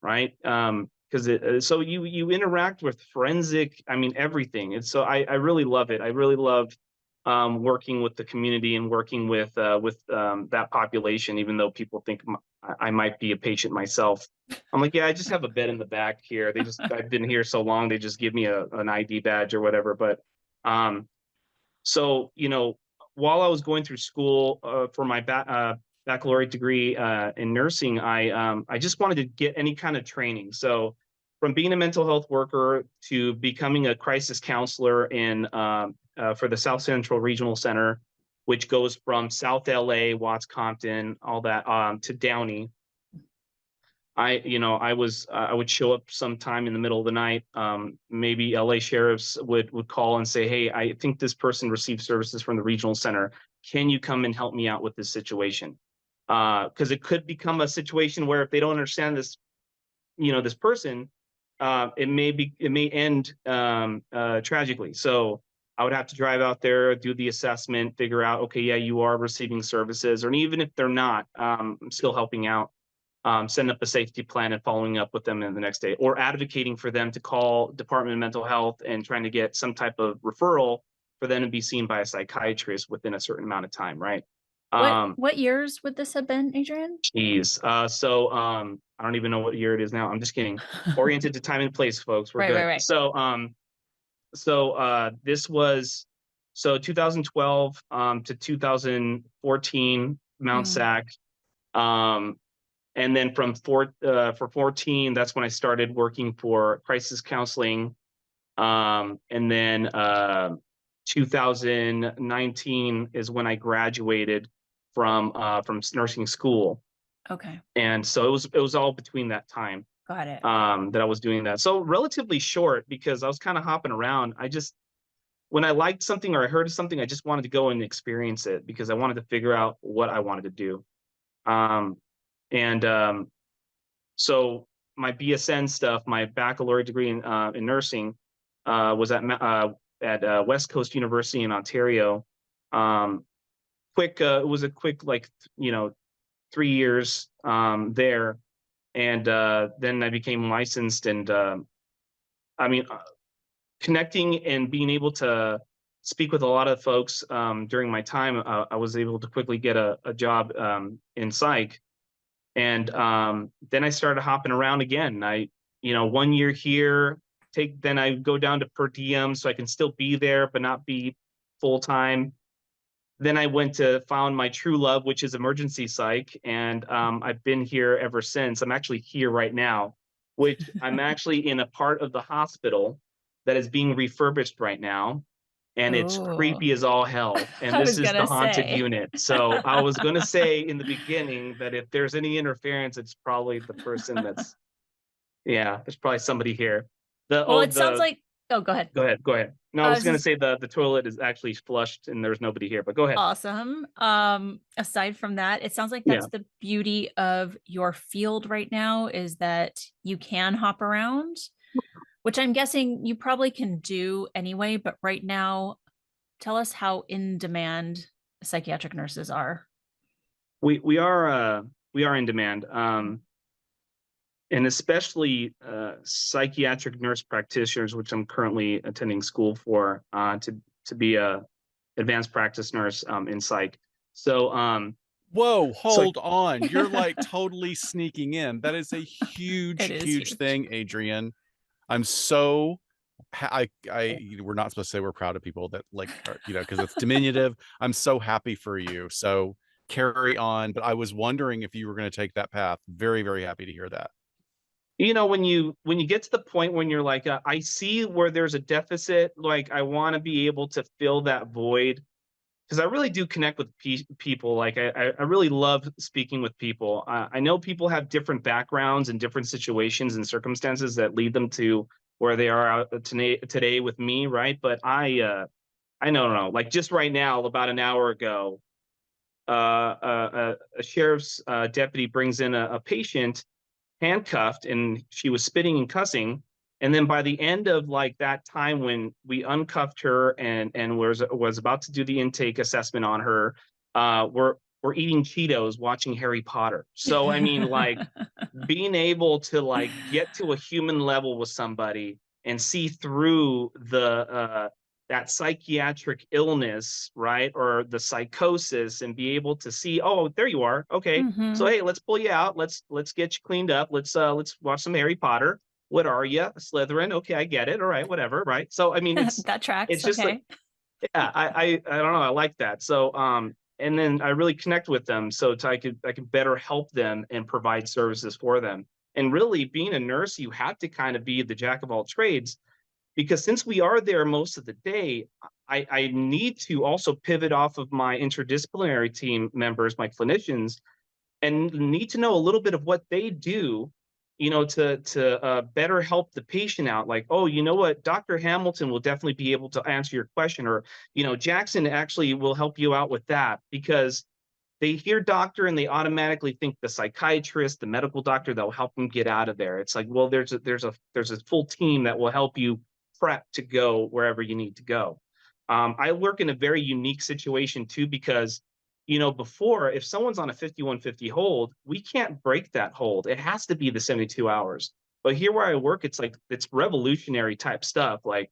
right? Because so you interact with forensic, I mean, everything. And so I really love it. I really love working with the community and working with that population, even though people think I might be a patient myself. I'm like, yeah, I just have a bed in the back here. I've been here so long, they just give me an ID badge or whatever. But so, while I was going through school for my baccalaureate degree in nursing, I just wanted to get any kind of training. So from being a mental health worker to becoming a crisis counselor for the South Central Regional Center, which goes from South LA, Watts Compton, all that, to Downey. I would show up sometime in the middle of the night. Maybe LA sheriffs would call and say, hey, I think this person received services from the regional center. Can you come and help me out with this situation? Because it could become a situation where if they don't understand this, this person, it may end tragically. So I would have to drive out there, do the assessment, figure out, okay, yeah, you are receiving services, or even if they're not, I'm still helping out. Send up a safety plan and following up with them in the next day, or advocating for them to call Department of Mental Health and trying to get some type of referral for them to be seen by a psychiatrist within a certain amount of time, right? What years would this have been, Adrian? Geez. So I don't even know what year it is now. I'm just kidding. Oriented to time and place, folks. We're good. Right. So this was 2012 to 2014 Mount Sac. And then for 14, that's when I started working for crisis counseling. And then 2019 is when I graduated from nursing school. Okay. And so it was all between that time. Got it. That I was doing that. So relatively short, because I was kind of hopping around. When I liked something or I heard of something, I just wanted to go and experience it, because I wanted to figure out what I wanted to do. So my BSN stuff, my baccalaureate degree in nursing, was at West Coast University in Ontario. It was a quick 3 years there, and then I became licensed. And connecting and being able to speak with a lot of folks during my time, I was able to quickly get a job in Psych. And then I started hopping around again. 1 year here, then I go down to per diem so I can still be there, but not be full time. Then I found my true love, which is emergency psych. And I've been here ever since. I'm actually here right now, which I'm actually in a part of the hospital that is being refurbished right now. And it's creepy as all hell. And this is the haunted unit. So I was going to say in the beginning that if there's any interference, it's probably the person there's probably somebody here. Sounds like, go ahead. Go ahead. No, I was going to say the toilet is actually flushed and there's nobody here, but go ahead. Awesome. Aside from that, it sounds like that's the beauty of your field right now, is that you can hop around, which I'm guessing you probably can do anyway. But right now, tell us how in demand psychiatric nurses are. We are in demand. And especially psychiatric nurse practitioners, which I'm currently attending school for, to be a advanced practice nurse in psych. So Whoa, so hold on. You're like totally sneaking in. That is a huge, It is huge huge. thing, Adrian. I'm so we're not supposed to say we're proud of people that like are, you know, because it's diminutive. I'm so happy for you. So carry on. But I was wondering if you were going to take that path. Very, very happy to hear that. you know, when you get to the point when you're like, I see where there's a deficit, like I want to be able to fill that void, because I really do connect with people. Like I really love speaking with people. I know people have different backgrounds and different situations and circumstances that lead them to where they are out today with me, right? But I know, like just right now, about an hour ago, a sheriff's deputy brings in a patient handcuffed, and she was spitting and cussing. And then by the end of like that time when we uncuffed her and was about to do the intake assessment on her, we're eating Cheetos, watching Harry Potter. So I mean, like being able to like get to a human level with somebody and see through the that psychiatric illness, right, or the psychosis, and be able to see, oh, there you are, okay. So Mhm. hey, let's pull you out. Let's get you cleaned up. Let's watch some Harry Potter. What are you, Slytherin? Okay, I get it. All right, whatever. Right. So I mean, That tracks. it's just like, Okay. yeah, I don't know. I like that. So and then I really connect with them, so I could better help them and provide services for them. And really, being a nurse, you have to kind of be the jack of all trades, because since we are there most of the day, I need to also pivot off of my interdisciplinary team members, my clinicians, and need to know a little bit of what they do, you know, to better help the patient out. Like, oh, you know what, Dr. Hamilton will definitely be able to answer your question, or you know, Jackson actually will help you out with that, because they hear doctor and they automatically think the psychiatrist, the medical doctor that will help them get out of there. It's like, well, there's a full team that will help you prep to go wherever you need to go. I work in a very unique situation too, because you know, before, if someone's on a 5150 hold, we can't break that hold. It has to be the 72 hours. But here where I work, it's like it's revolutionary type stuff. Like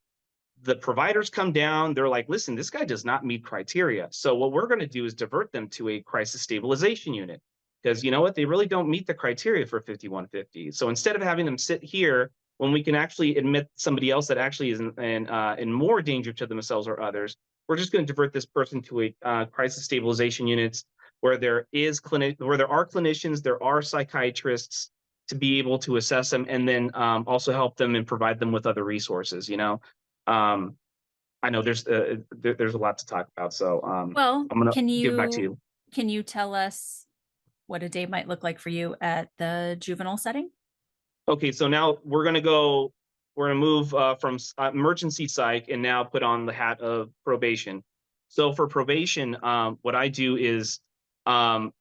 the providers come down, they're like, listen, this guy does not meet criteria. So what we're going to do is divert them to a crisis stabilization unit, because you know what? They really don't meet the criteria for 5150. So instead of having them sit here when we can actually admit somebody else that actually is in more danger to themselves or others, we're just going to divert this person to a crisis stabilization units where there are clinicians, there are psychiatrists to be able to assess them, and then also help them and provide them with other resources. You know, I know there's a lot to talk about, so Well, I'm gonna give it back to you. can you tell us what a day might look like for you at the juvenile setting? Okay, so now we're gonna move from emergency psych and now put on the hat of probation. So for probation, what I do is it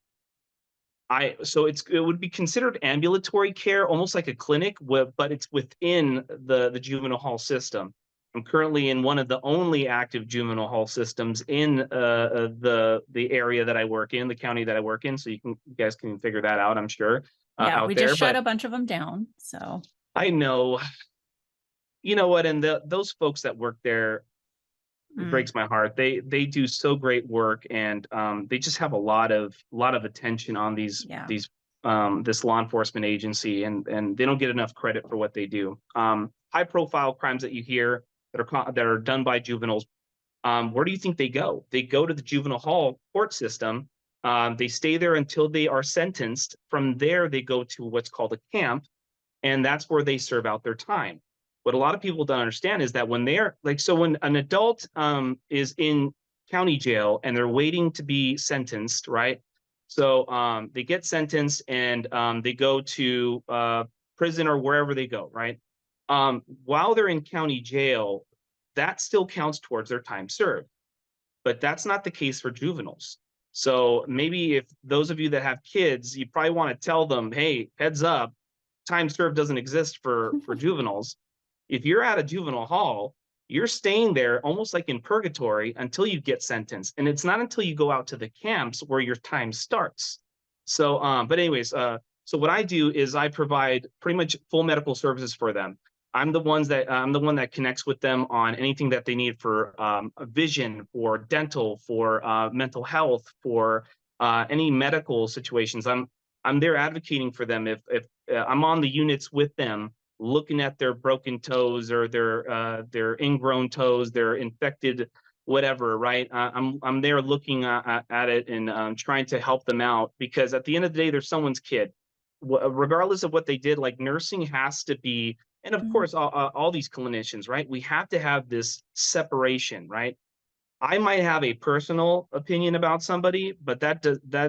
would be considered ambulatory care, almost like a clinic, but it's within the juvenile hall system. I'm currently in one of the only active juvenile hall systems in the area that I work in, the county that I work in. So you guys can figure that out, I'm sure. Yeah, out we there, just shut but a bunch of them down. So I know, you know what, and those folks that work there, it mm, breaks my heart. They do so great work, and they just have a lot of attention on yeah. this law enforcement agency, and they don't get enough credit for what they do. High profile crimes that you hear that are done by juveniles, where do you think they go? They go to the juvenile hall court system. They stay there until they are sentenced. From there, they go to what's called a camp, and that's where they serve out their time. What a lot of people don't understand is that when they're like, so when an adult is in county jail and they're waiting to be sentenced, right? So they get sentenced, and they go to prison or wherever they go, right? While they're in county jail, that still counts towards their time served. But that's not the case for juveniles. So maybe if those of you that have kids, you probably want to tell them, hey, heads up, time served doesn't exist for juveniles. If you're at a juvenile hall, you're staying there almost like in purgatory until you get sentenced. And it's not until you go out to the camps where your time starts. So, but anyways, so what I do is I provide pretty much full medical services for them. I'm the one that connects with them on anything that they need for vision, for dental, for mental health, for any medical situations. I'm there advocating for them. If I'm on the units with them, looking at their broken toes or their ingrown toes, their infected whatever, right? I'm there looking at it and trying to help them out, because at the end of the day, they're someone's kid. Regardless of what they did, like nursing has to be, and of course, all these clinicians, right? We have to have this separation, right? I might have a personal opinion about somebody, but that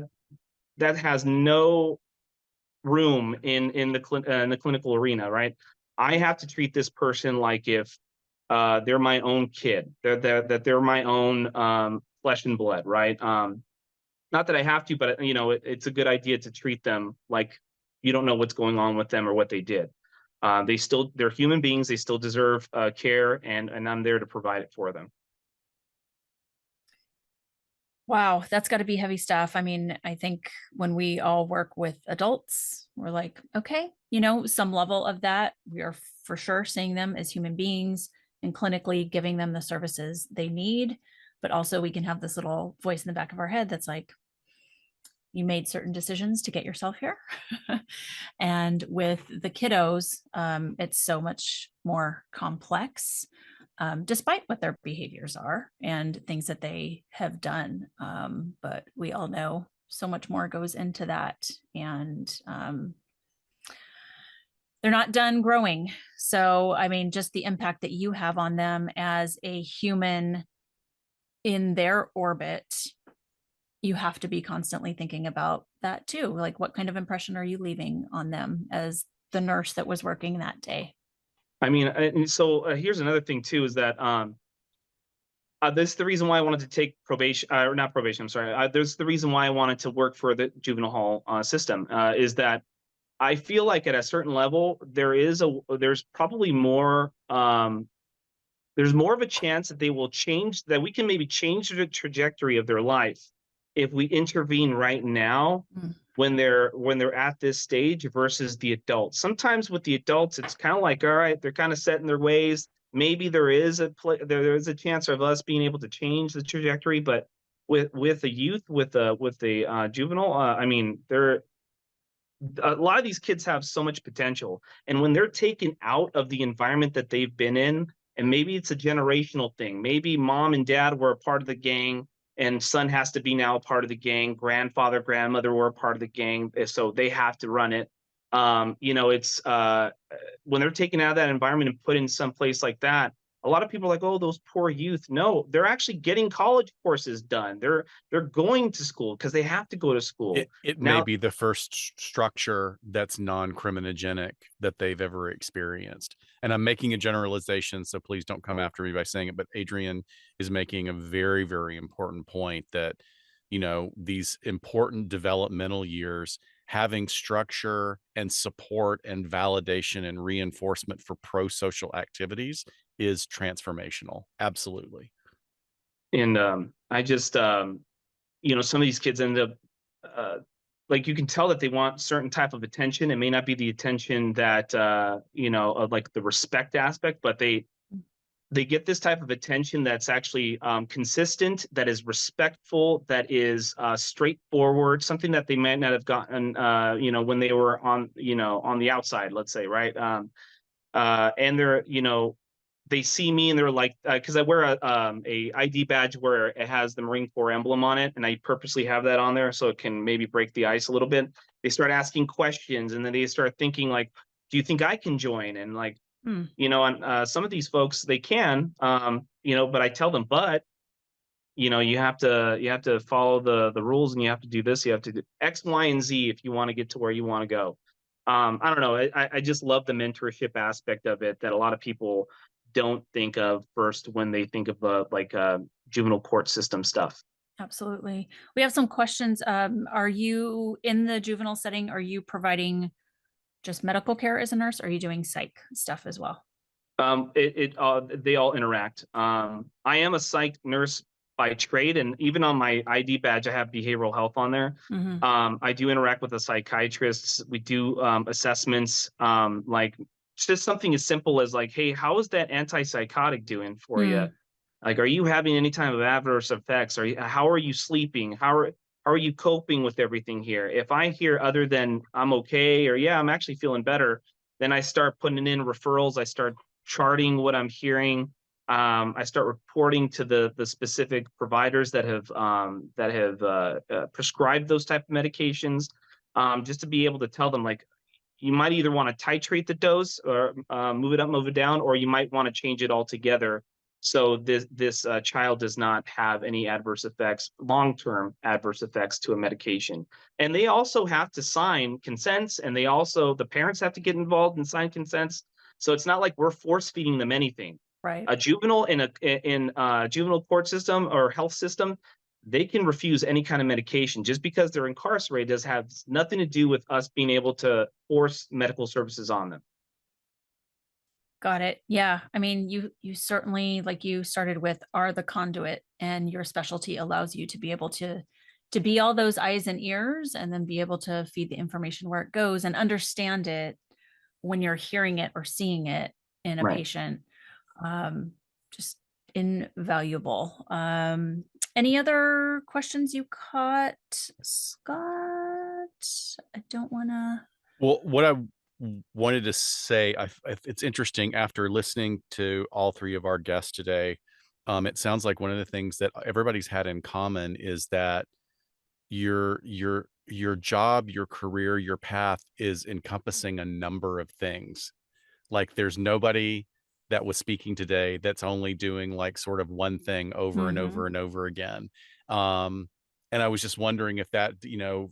has no room in the clinical arena, right? I have to treat this person like if they're my own kid, that they're my own flesh and blood, right? Not that I have to, but you know, it's a good idea to treat them like you don't know what's going on with them or what they did. They're human beings. They still deserve care, and I'm there to provide it for them. Wow, that's got to be heavy stuff. I mean, I think when we all work with adults, we're like, okay, you know, some level of that, we are for sure seeing them as human beings and clinically giving them the services they need. But also we can have this little voice in the back of our head that's like, you made certain decisions to get yourself here. And with the kiddos, it's so much more complex. Despite what their behaviors are and things that they have done. But we all know so much more goes into that, and they're not done growing. So, I mean, just the impact that you have on them as a human in their orbit, you have to be constantly thinking about that too. Like, what kind of impression are you leaving on them as the nurse that was working that day? I mean, and so here's another thing too, is that this is the reason why I wanted to take probation, or not probation, I'm sorry. There's the reason why I wanted to work for the juvenile hall system, is that I feel like at a certain level, there's probably more, there's more of a chance that they will change, that we can maybe change the trajectory of their life if we intervene right now. When they're at this stage versus the adults. Sometimes with the adults, it's kind of like, all right, they're kind of set in their ways. Maybe there is a chance of us being able to change the trajectory, but with the youth, with the juvenile, I mean, a lot of these kids have so much potential, and when they're taken out of the environment that they've been in, and maybe it's a generational thing, maybe mom and dad were a part of the gang, and son has to be now a part of the gang. Grandfather, grandmother were a part of the gang, so they have to run it. You know, it's when they're taken out of that environment and put in some place like that, a lot of people are like, oh, those poor youth. No, they're actually getting college courses done. They're going to school because they have to go to school. It may be the first structure that's non-criminogenic that they've ever experienced. And I'm making a generalization, so please don't come after me by saying it, but Adrian is making a very, very important point that, you know, these important developmental years, having structure and support and validation and reinforcement for pro-social activities is transformational. Absolutely. And I just, you know, some of these kids end up, like, you can tell that they want certain type of attention. It may not be the attention that, you know, of like the respect aspect, but they get this type of attention that's actually consistent, that is respectful, that is straightforward, something that they might not have gotten, you know, when they were on, you know, on the outside, let's say, right? And they're, you know, they see me and they're like, because I wear a ID badge where it has the Marine Corps emblem on it, and I purposely have that on there so it can maybe break the ice a little bit. They start asking questions, and then they start thinking like, do you think I can join? And like, you know, and some of these folks, they can, you know, but I tell them, but, you know, you have to follow the rules, and you have to do this, you have to do X, Y, and Z if you want to get to where you want to go. I don't know. I just love the mentorship aspect of it that a lot of people don't think of first when they think of juvenile court system stuff. Absolutely. We have some questions. Are you in the juvenile setting? Are you providing just medical care as a nurse? Or are you doing psych stuff as well? They all interact. I am a psych nurse by trade, and even on my ID badge, I have behavioral health on there. I do interact with the psychiatrists. We do assessments, like just something as simple as like, hey, how is that antipsychotic doing for you? Like, are you having any type of adverse effects? How are you sleeping? How are you coping with everything here? If I hear other than I'm okay, or yeah, I'm actually feeling better, then I start putting in referrals. I start charting what I'm hearing. I start reporting to the specific providers that have prescribed those type of medications, just to be able to tell them, like, you might either want to titrate the dose or move it up, move it down, or you might want to change it altogether. So this child does not have any adverse effects, long-term adverse effects to a medication. And they also have to sign consents, and the parents have to get involved and sign consents. So it's not like we're force feeding them anything. Right. A juvenile in a juvenile court system or health system, they can refuse any kind of medication. Just because they're incarcerated does have nothing to do with us being able to force medical services on them. Got it. Yeah. I mean, you certainly, like you started with, are the conduit, and your specialty allows you to be able to be all those eyes and ears, and then be able to feed the information where it goes and understand it when you're hearing it or seeing it in a Right. patient. Just invaluable. Any other questions you caught, Scott? I don't want to. Well, what I wanted to say, it's interesting after listening to all three of our guests today. It sounds like one of the things that everybody's had in common is that your job, your career, your path is encompassing a number of things. Like, there's nobody that was speaking today that's only doing like sort of one thing over and over and over again. And I was just wondering if that,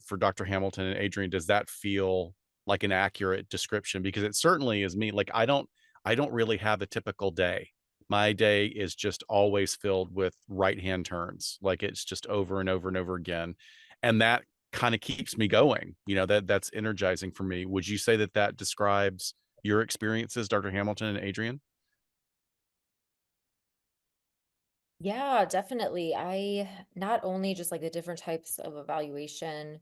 for Dr. Hamilton and Adrian, does that feel like an accurate description? Because it certainly is me. Like, I don't really have a typical day. My day is just always filled with right-hand turns. Like, it's just over and over and over again. And that kind of keeps me going. That's energizing for me. Would you say that describes your experiences, Dr. Hamilton and Adrian? Yeah, definitely. I not only just like the different types of evaluation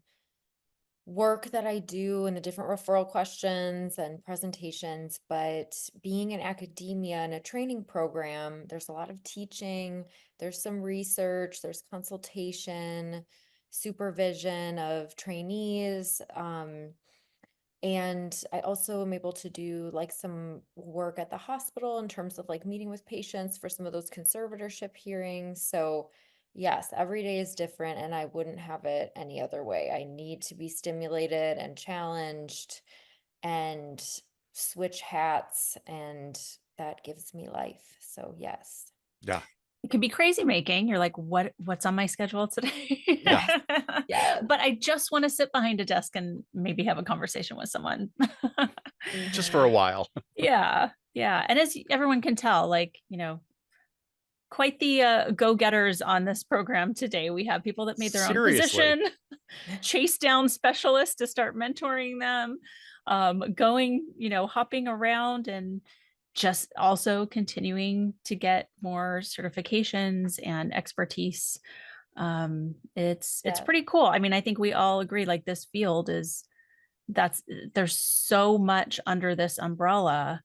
work that I do and the different referral questions and presentations, but being in academia in a training program, there's a lot of teaching, there's some research, there's consultation, supervision of trainees. And I also am able to do like some work at the hospital in terms of like meeting with patients for some of those conservatorship hearings. So yes, every day is different, and I wouldn't have it any other way. I need to be stimulated and challenged and switch hats, and that gives me life. So yes. Yeah. It can be crazy making. You're like, what's on my schedule today? Yeah. But I just want to sit behind a desk and maybe have a conversation with someone. Just for a while. Yeah. And as everyone can tell, like, quite the go-getters on this program today. We have people that made their own position, chase down specialists to start mentoring them, going, hopping around, and just also continuing to get more certifications and expertise. It's pretty cool. I mean, I think we all agree, like, this field there's so much under this umbrella,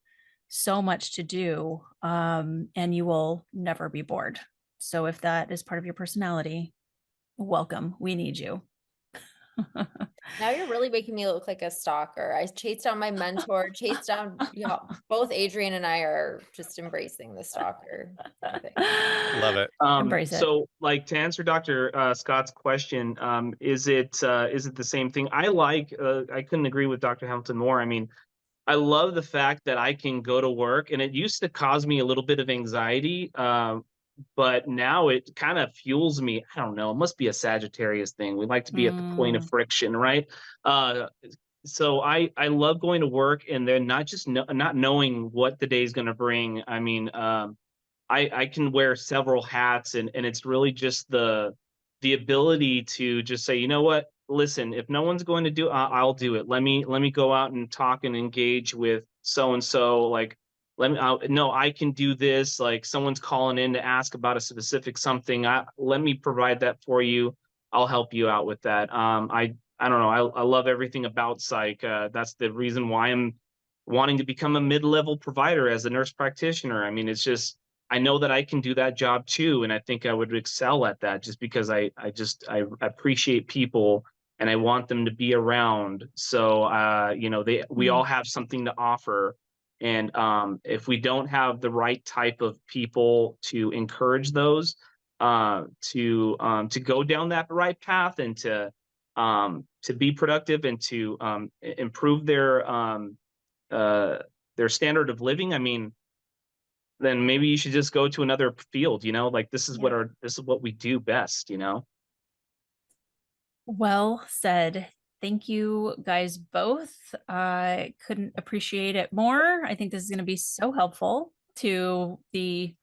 so much to do, and you will never be bored. So if that is part of your personality, welcome. We need you. Now you're really making me look like a stalker. I chased down my mentor, chased down, both Adrian and I are just embracing the stalker thing. Love it. Embrace it. So, like, to answer Dr. Scott's question, is it the same thing? I couldn't agree with Dr. Hamilton more. I mean, I love the fact that I can go to work, and it used to cause me a little bit of anxiety, but now it kind of fuels me. I don't know. It must be a Sagittarius thing. We like to be at the point of friction, right? So I love going to work, and then not knowing what the day is going to bring. I mean, I can wear several hats, and it's really just the ability to just say, you know what? Listen, if no one's going to do, I'll do it. Let me go out and talk and engage with so and so. Like, no, I can do this. Like someone's calling in to ask about a specific something. Let me provide that for you. I'll help you out with that. I don't know. I love everything about Psych. That's the reason why I'm wanting to become a mid-level provider as a nurse practitioner. I mean, it's just, I know that I can do that job too. And I think I would excel at that just because I appreciate people and I want them to be around. So, you know, we all have something to offer. And if we don't have the right type of people to encourage those to go down that right path and to be productive and to improve their standard of living, I mean, then maybe you should just go to another field, you know, like this is what we do best, you know? Well said. Thank you guys both. I couldn't appreciate it more. I think this is going to be so helpful to the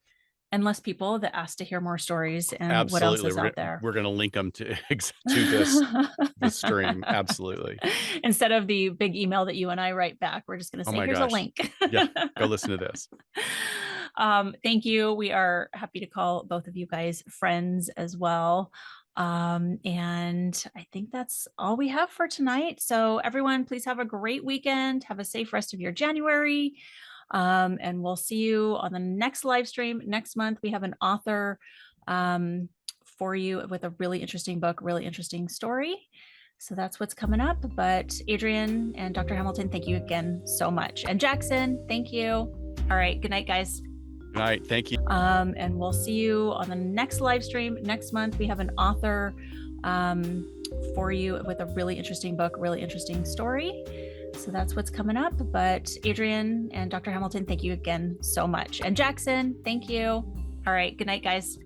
endless people that ask to hear more stories and Absolutely. what else is out there. We're going to link them to this stream. Absolutely. Instead of the big email that you and I write back, we're just going to say, here's a link. Yeah, go listen to this. Thank you. We are happy to call both of you guys friends as well. And I think that's all we have for tonight. So everyone, please have a great weekend. Have a safe rest of your January. And we'll see you on the next live stream next month. We have an author for you with a really interesting book, really interesting story. So that's what's coming up. But Adrian and Dr. Hamilton, thank you again so much. And Jackson, thank you. All right. Good night, guys. Good night. Thank you. And we'll see you on the next live stream next month. We have an author for you with a really interesting book, really interesting story. So that's what's coming up. But Adrian and Dr. Hamilton, thank you again so much. And Jackson, thank you. All right. Good night, guys.